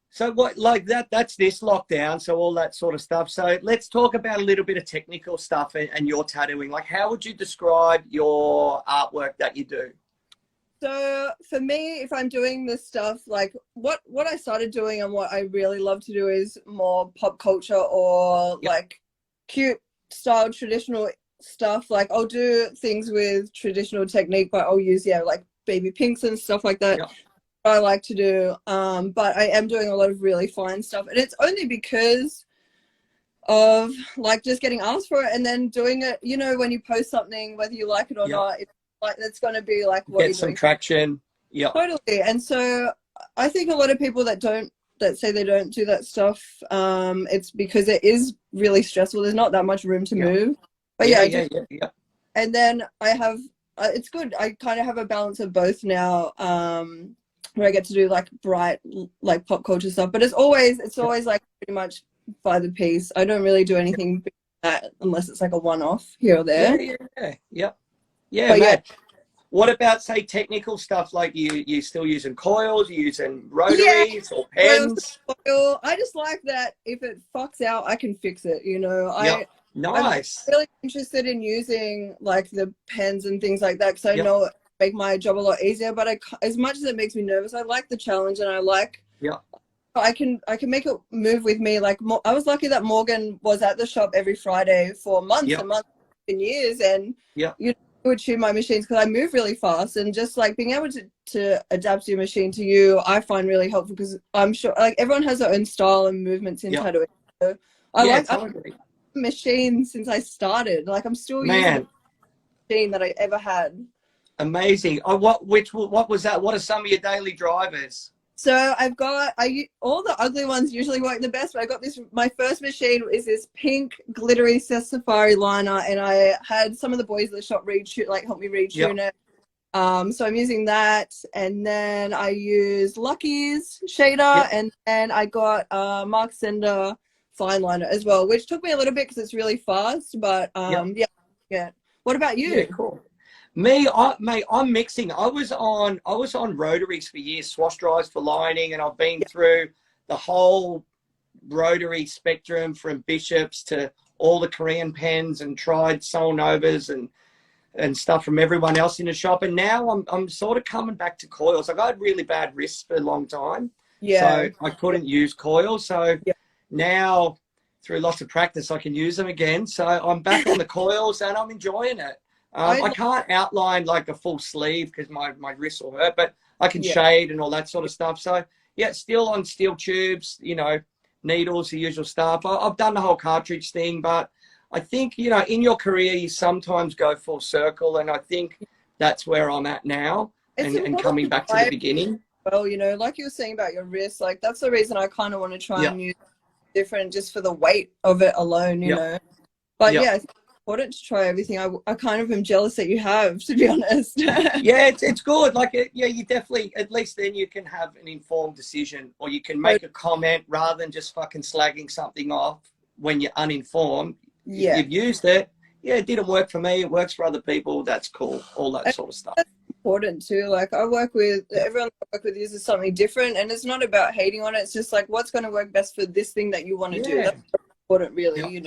so what, like that's this lockdown, so all that sort of stuff. So let's talk about a little bit of technical stuff and your tattooing. Like, how would you describe your artwork that you do? So for me, if I'm doing this stuff, like what I started doing and what I really love to do is more pop culture or like cute style traditional stuff. Like I'll do things with traditional technique, but I'll use like baby pinks and stuff like that. I like to do, but I am doing a lot of really fine stuff, and it's only because of like just getting asked for it and then doing it. You know, when you post something, whether you like it or not, it's like it's going to be like what get some traction. Totally. And so I think a lot of people that say they don't do that stuff, it's because it is really stressful. There's not that much room to move. But and then I have it's good. I kind of have a balance of both now, where I get to do like bright like pop culture stuff, but it's always like pretty much by the piece. I don't really do anything big like that unless it's like a one-off here or there. What about, say, technical stuff? Like you still using coils, you using rotaries or pens? I just like that if it fucks out, I can fix it, you know. Nice. I'm really interested in using like the pens and things like that because I know it make my job a lot easier. But as much as it makes me nervous, I like the challenge, and I like I can make it move with me. Like I was lucky that Morgan was at the shop every Friday for months and months and years, and you would tune my machines because I move really fast, and just like being able to adapt your machine to you, I find really helpful because I'm sure like everyone has their own style and movements in tattooing. So I've machine since I started. Like I'm still using the machine that I ever had. Amazing. What was that? What are some of your daily drivers? So all the ugly ones usually work the best, but I got this, my first machine is this pink glittery safari liner, and I had some of the boys at the shop help me retune it. So I'm using that, and then I use Lucky's shader, and then I got Mark Sender fine liner as well, which took me a little bit because it's really fast, but yeah. What about you? Yeah, cool. Mate, I'm mixing. I was on rotaries for years, swash drives for lining, and I've been through the whole rotary spectrum from Bishops to all the Korean pens, and tried Sol Novas and stuff from everyone else in the shop. And now I'm sort of coming back to coils. Like, I had really bad wrists for a long time, so I couldn't use coils. So now, through lots of practice, I can use them again. So I'm back on the coils, and I'm enjoying it. I can't outline like a full sleeve because my wrists will hurt, but I can shade and all that sort of stuff. So yeah, still on steel tubes, needles, the usual stuff. I've done the whole cartridge thing, but I think, in your career, you sometimes go full circle, and I think that's where I'm at now, and coming back to the beginning. Well, like you were saying about your wrist, like that's the reason I kind of want to try and use different, just for the weight of it alone, you know. But it's important to try everything. I kind of am jealous that you have, to be honest. Yeah, it's good. Like, you definitely, at least then you can have an informed decision, or you can make a comment rather than just fucking slagging something off when you're uninformed. You've used it. Yeah, it didn't work for me. It works for other people. That's cool. All that sort of stuff. That's important too. Like, I work with everyone I work with uses something different, and it's not about hating on it. It's just like, what's going to work best for this thing that you want to do. That's important, really.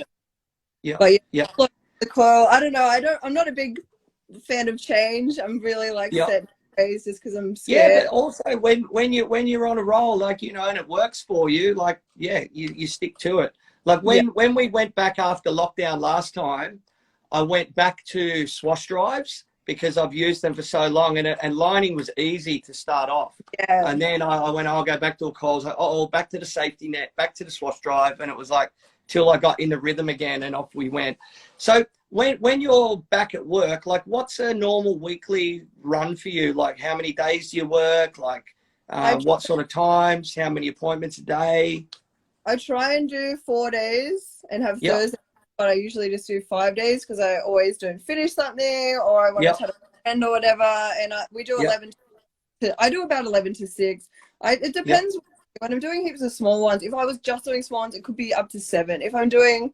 Yeah. But the coil, I don't know. I'm not a big fan of change. I'm really set ways just because I'm scared. Yeah, but also when you're on a roll, like, and it works for you, like, you stick to it. Like when we went back after lockdown last time, I went back to swash drives because I've used them for so long, and lining was easy to start off. Yeah. And then I'll go back to a coils, like, back to the safety net, back to the swash drive, and it was like till I got in the rhythm again, and off we went. So when you're back at work, like, what's a normal weekly run for you? Like, how many days do you work? Like, what sort of times? How many appointments a day? I try and do 4 days and have Thursday, but I usually just do 5 days because I always don't finish something, or I want to have a friend or whatever. And we do 11 I do about 11 to 6. It depends. When I'm doing heaps of small ones, if I was just doing small ones, it could be up to 7. If I'm doing,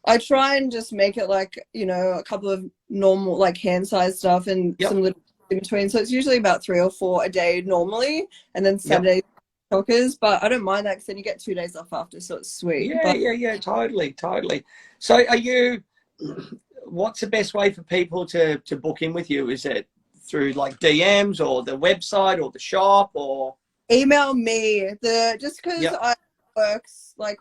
I try and just make it like, a couple of normal, like, hand size stuff and some little in between. So it's usually about 3 or 4 a day normally, and then Saturdays talkers. But I don't mind that because then you get 2 days off after, so it's sweet. Yeah, totally. So what's the best way for people to book in with you? Is it through like DMs or the website or the shop, or email me? Just because I works, like,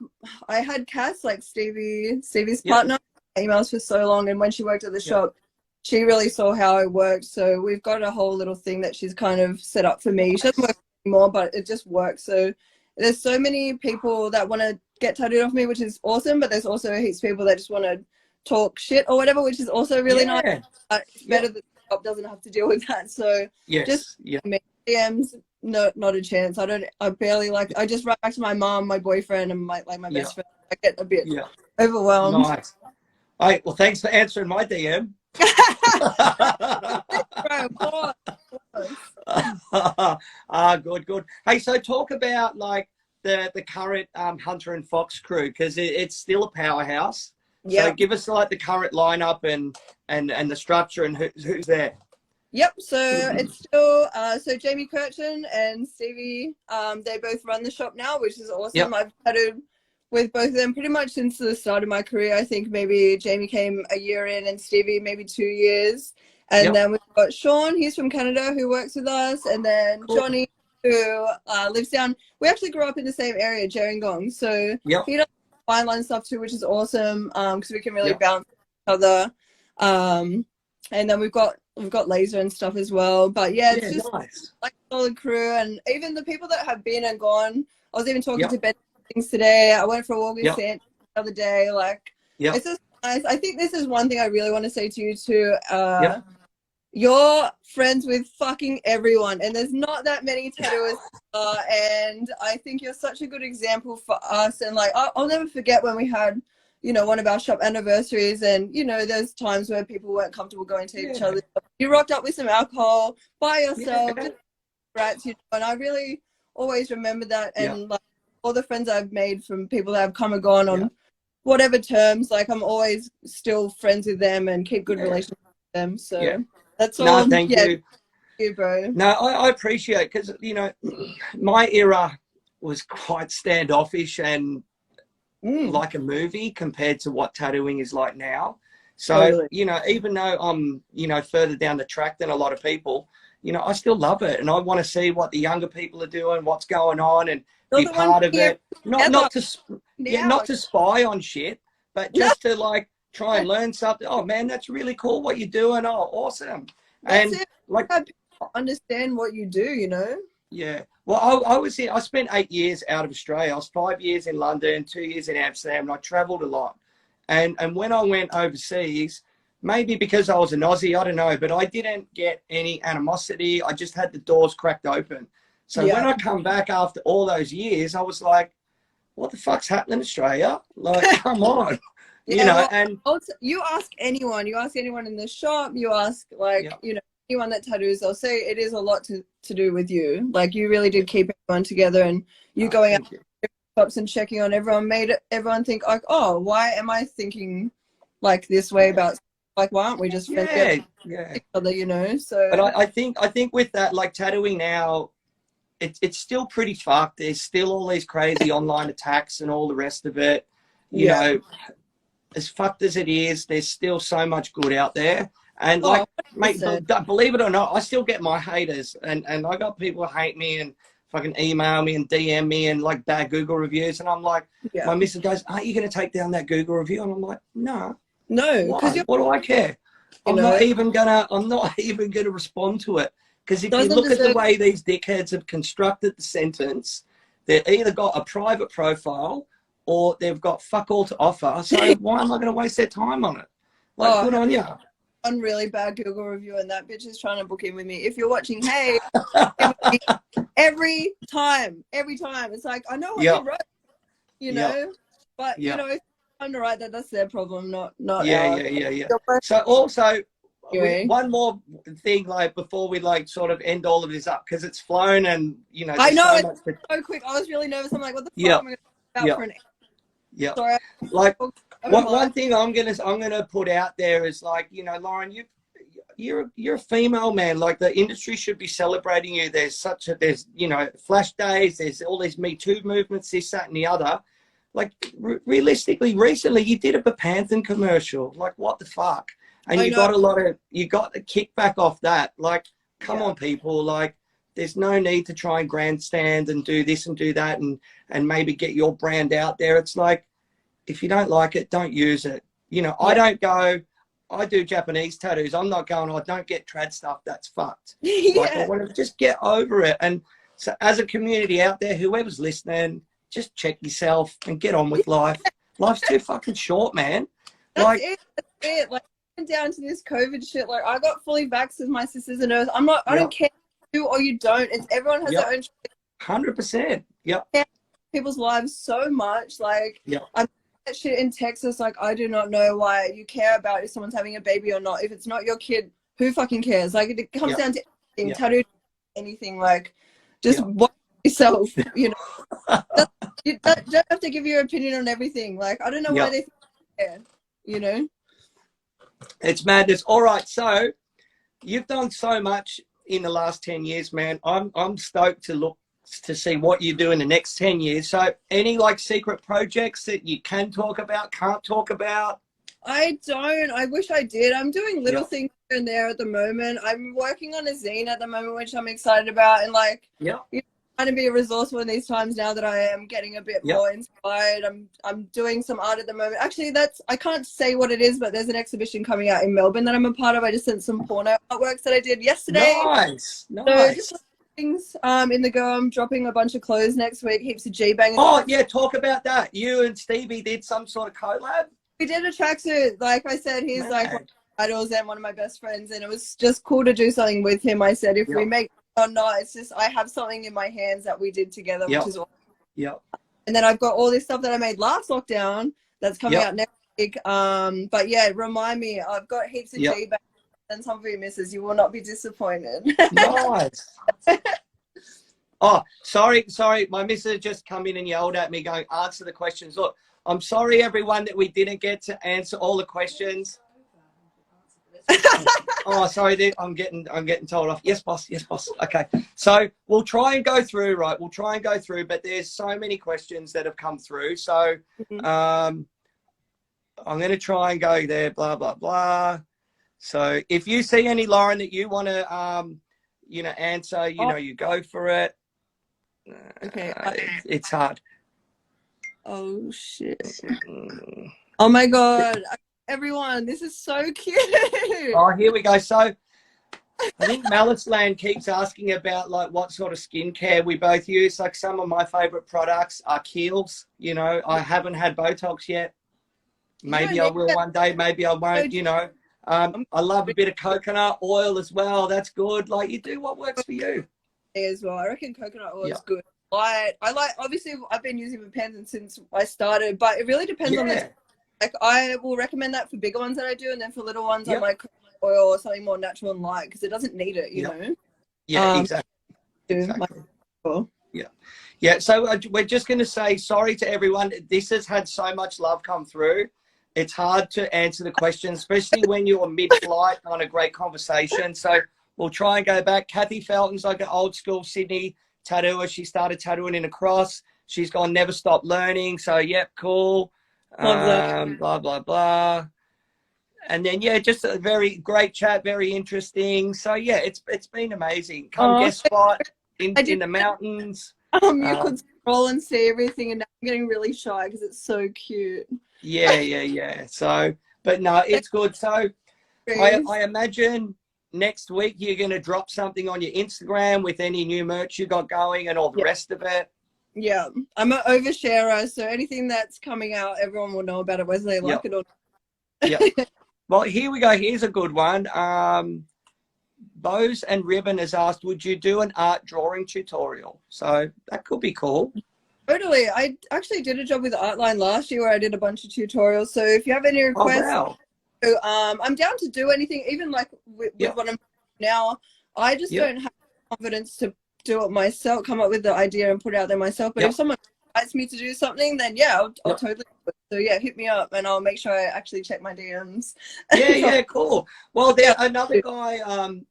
I had Cass, like Stevie's partner, emails for so long, and when she worked at the shop, she really saw how I worked. So we've got a whole little thing that she's kind of set up for me. She doesn't work anymore, but it just works. So there's so many people that want to get tattooed off me, which is awesome, but there's also heaps of people that just want to talk shit or whatever, which is also really nice. It's better that the shop doesn't have to deal with that. So DMs, no, not a chance. I barely, like, I just write back to my mom, my boyfriend, and my best friend. I get a bit overwhelmed. Nice. All right, well, thanks for answering my DM. Good. Hey, so talk about like the current Hunter and Fox crew, because it's still a powerhouse. So give us like the current lineup and the structure and who's there. Yep. So it's still so Jamie Kirchen and Stevie. They both run the shop now, which is awesome. I've tattooed with both of them pretty much since the start of my career. I think maybe Jamie came a year in and Stevie maybe 2 years. And then we've got Sean, he's from Canada, who works with us. And then Johnny, who lives down. We actually grew up in the same area, Gerringong. So he does fine line stuff too, which is awesome because we can really bounce each other. And then we've got laser and stuff as well. But it's just like a solid crew. And even the people that have been and gone, I was even talking to Ben things today. I went for a walk with Santa the other day. Like, it's just nice. I think this is one thing I really want to say to you too. You're friends with fucking everyone, and there's not that many tattooers. And I think you're such a good example for us. And like, I'll never forget when we had, you know, one of our shop anniversaries, and you know, there's times where people weren't comfortable going to each other. You rocked up with some alcohol by yourself, just rats, you know. And I really always remember that. And like all the friends I've made from people that have come and gone on whatever terms, like I'm always still friends with them and keep good relationships with them. So that's all. No, thank you. You, bro. No, I appreciate it because, you know, my era was quite standoffish and like a movie compared to what tattooing is like now. So, you know, even though I'm, you know, further down the track than a lot of people, you know, I still love it. And I want to see what the younger people are doing, what's going on, and be part of it. Not to spy on shit, but just to like try and learn something. Oh man, that's really cool what you're doing. Oh, awesome. And like understand what you do, you know. Yeah, well, I spent 8 years out of Australia. I was 5 years in London, 2 years in Amsterdam, and I traveled a lot. And when I went overseas, maybe because I was an Aussie, I don't know, but I didn't get any animosity. I just had the doors cracked open. So when I come back after all those years, I was like, what the fuck's happening in Australia? Like, come on. You know, well, and you ask anyone in the shop, you ask like, you know, anyone that tattoos, they'll say it is a lot to do with you. Like you really did keep everyone together, and you going out to shops and checking on everyone made everyone think like, oh, why am I thinking like this way about, like, why aren't we just friends each other, you know? So but I think with that, like tattooing now, it's still pretty fucked. There's still all these crazy online attacks and all the rest of it. You know, as fucked as it is, there's still so much good out there. And like, mate, believe it or not, I still get my haters, and I got people who hate me and fucking email me and DM me and like bad Google reviews, and I'm like, my missus goes, "Aren't you going to take down that Google review?" And I'm like, no, because what do I care? I'm not even gonna respond to it, because if you look at the way these dickheads have constructed the sentence, they've either got a private profile or they've got fuck all to offer. So why am I going to waste their time on it? Like, good on you. One really bad Google review, and that bitch is trying to book in with me. If you're watching, hey, every time it's like, I know what you wrote, you know, but you know, if I'm to write that, that's their problem, not ours. So also, one more thing, like before we like sort of end all of this up, because it's flown, and you know, I know it's so quick. I was really nervous. I'm like, what the fuck am I going to talk about for an Sorry, like one thing I'm gonna put out there is like, you know, Lauren, you're a female, man. Like the industry should be celebrating you. There's you know, flash days. There's all these Me Too movements, this, that, and the other. Like realistically, recently you did a Bepanthen commercial. Like what the fuck? And you got the kickback off that. Like, come on, people. Like, there's no need to try and grandstand and do this and do that and maybe get your brand out there. It's like, if you don't like it, don't use it. You know, I do Japanese tattoos. I'm not going, oh, don't get trad stuff. That's fucked. Like, I want to just get over it. And so as a community out there, whoever's listening, just check yourself and get on with life. Life's too fucking short, man. That's it. Like, down to this COVID shit. Like, I got fully vaxxed with my sisters and nurse. I don't care if you do or you don't. It's everyone has their own shit. 100%. People's lives so much. Like, I'm that shit in Texas. Like, I do not know why you care about if someone's having a baby or not. If it's not your kid, who fucking cares? Like, it comes down to anything, tattoo, anything. Like, just watch yourself. You know, you don't have to give your opinion on everything. Like, I don't know why they care. You know. It's madness. All right, so you've done so much in the last 10 years, man. I'm stoked to see what you do in the next 10 years. So any like secret projects that you can talk about, can't talk about? I don't. I wish I did. I'm doing little things here and there at the moment. I'm working on a zine at the moment, which I'm excited about, and like trying to be resourceful in these times now that I am getting a bit more inspired. I'm doing some art at the moment. Actually, I can't say what it is, but there's an exhibition coming out in Melbourne that I'm a part of. I just sent some porno artworks that I did yesterday. Nice. So just things in the go. I'm dropping a bunch of clothes next week, heaps of G-bangers. Oh yeah, talk about that. You and Stevie did some sort of collab? We did a tracksuit. Like I said, he's like idols and one of my best friends, and it was just cool to do something with him. I said, if we make it or not, it's just I have something in my hands that we did together, which is awesome. And then I've got all this stuff that I made last lockdown that's coming out next week. But yeah, remind me, I've got heaps of G bags and some for you, missus. You will not be disappointed. Nice. Oh, sorry. My missus just come in and yelled at me going, answer the questions. Look, I'm sorry, everyone, that we didn't get to answer all the questions. Oh, sorry, I'm getting told off. Yes, boss. Okay. So we'll try and go through, right? But there's so many questions that have come through. So I'm going to try and go there, blah, blah, blah. So if you see any, Lauren, that you want to, answer, you go for it. Okay. It's hard. Oh, shit. Oh, my God. Everyone, this is so cute. Oh, here we go. So I think Malice Land keeps asking about like what sort of skincare we both use. Like some of my favorite products are Kiehl's. I haven't had Botox yet. Maybe I will one day. Maybe I won't. I love a bit of coconut oil as well. That's good. Like you do what works for you. As well, I reckon coconut oil is good. I like. Obviously, I've been using Repentant since I started, but it really depends on this. Like I will recommend that for bigger ones that I do, and then for little ones, I like coconut oil or something more natural and light because it doesn't need it, you know. Yeah, exactly. Yeah. So we're just going to say sorry to everyone. This has had so much love come through. It's hard to answer the questions, especially when you're mid-flight on a great conversation. So we'll try and go back. Kathy Felton's like an old school Sydney tattooer. She started tattooing in a cross. She's gone never stop learning. So, cool. Blah, blah, blah. And then, just a very great chat, very interesting. So, it's been amazing. Come guest spot in the mountains. You could scroll and see everything, and now I'm getting really shy because it's so cute. Yeah. So, but no, it's good. So I imagine next week you're going to drop something on your Instagram with any new merch you got going and all the rest of it. Yeah, I'm an oversharer, so anything that's coming out, everyone will know about it, whether they like it or not. Well, here we go. Here's a good one. Bows and Ribbon has asked, would you do an art drawing tutorial? So that could be cool. Totally. I actually did a job with Artline last year where I did a bunch of tutorials. So if you have any requests, I'm down to do anything, even like with what I'm doing now. I just don't have confidence to do it myself, come up with the idea and put it out there myself. But if someone invites me to do something, then I'll totally do it. So hit me up and I'll make sure I actually check my DMs. Cool. Well, there's another guy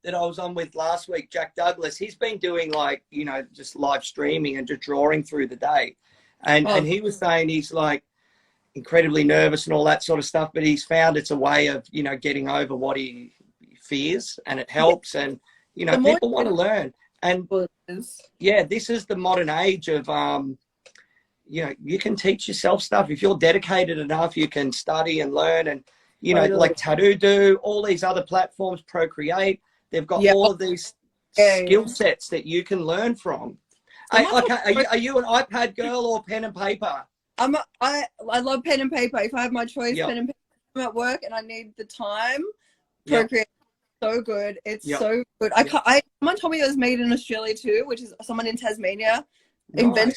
that I was on with last week, Jack Douglas. He's been doing like, just live streaming and just drawing through the day. And he was saying he's like incredibly nervous and all that sort of stuff, but he's found it's a way of, getting over what he fears, and it helps. And, people want to learn. And this is the modern age of, you can teach yourself stuff. If you're dedicated enough, you can study and learn. And, like Tattoo Do, all these other platforms, Procreate, they've got all of these skill sets that you can learn from. Are you an iPad girl or pen and paper? I love pen and paper. If I have my choice, pen and paper. I'm at work and I need the time. Procreate so good. It's so good. Someone told me it was made in Australia too, which is someone in Tasmania invented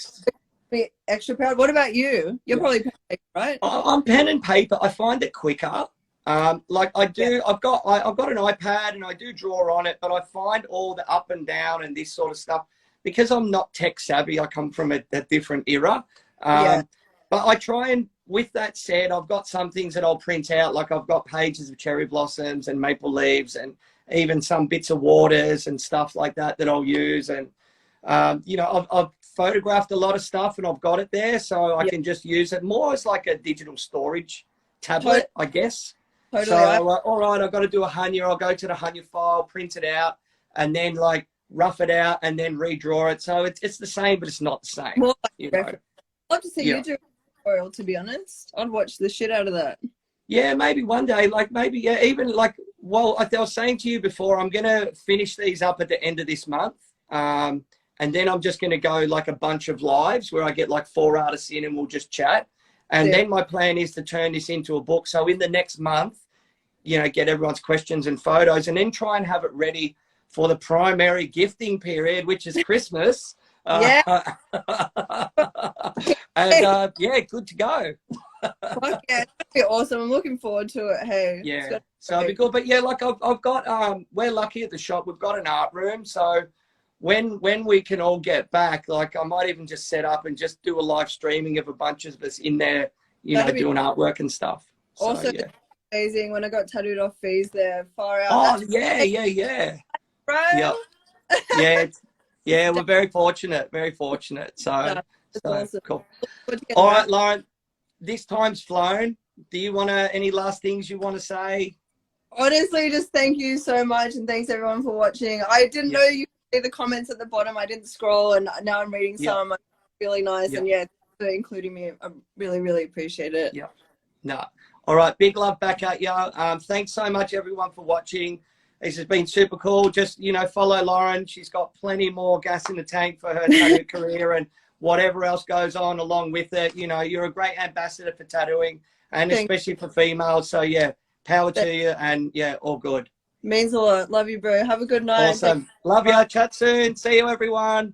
me extra proud. What about you? You're probably pen and paper, right? I'm pen and paper. I find it quicker. Like I do, I've got an iPad and I do draw on it, but I find all the up and down and this sort of stuff, because I'm not tech savvy. I come from a different era. But I try and, with that said, I've got some things that I'll print out. Like I've got pages of cherry blossoms and maple leaves and even some bits of waters and stuff like that I'll use. And, I've photographed a lot of stuff and I've got it there, so I can just use it more as like a digital storage tablet, I guess. Totally. So, all right, I've got to do a Hunya. I'll go to the Hunya file, print it out, and then like rough it out and then redraw it. So it's the same, but it's not the same. More I'd love to see you do a tutorial, to be honest. I'd watch the shit out of that. Yeah, maybe one day, like maybe, even like, well, I was saying to you before, I'm going to finish these up at the end of this month. And then I'm just going to go like a bunch of lives where I get like 4 artists in and we'll just chat. And then my plan is to turn this into a book. So in the next month, you know, get everyone's questions and photos, and then try and have it ready for the primary gifting period, which is Christmas. Yeah. And yeah, good to go. Fuck yeah, it's gonna be awesome. I'm looking forward to it. Hey. Yeah, so it'll be good. But yeah, like I've got we're lucky at the shop. We've got an art room, so when we can all get back, like I might even just set up and just do a live streaming of a bunch of us in there, you know, doing artwork and stuff. Also, so, yeah. Amazing when I got tattooed off fees there. Far out. Oh yeah. Bro. Yeah, we're very fortunate. So, awesome. Cool. All right, Lauren, this time's flown. Do you want to, any last things you want to say? Honestly, just thank you so much, and thanks everyone for watching. I didn't know you could see the comments at the bottom. I didn't scroll, and now I'm reading some. Really nice, and thanks for including me. I really appreciate it. Yeah. No. All right, big love back at you. Thanks so much, everyone, for watching. This has been super cool. Just, you know, follow Lauren. She's got plenty more gas in the tank for her tattoo career and whatever else goes on along with it. You know, you're a great ambassador for tattooing, and especially for females. So, yeah, power to you, and, yeah, all good. Means a lot. Love you, bro. Have a good night. Awesome. Love you. Chat soon. See you, everyone.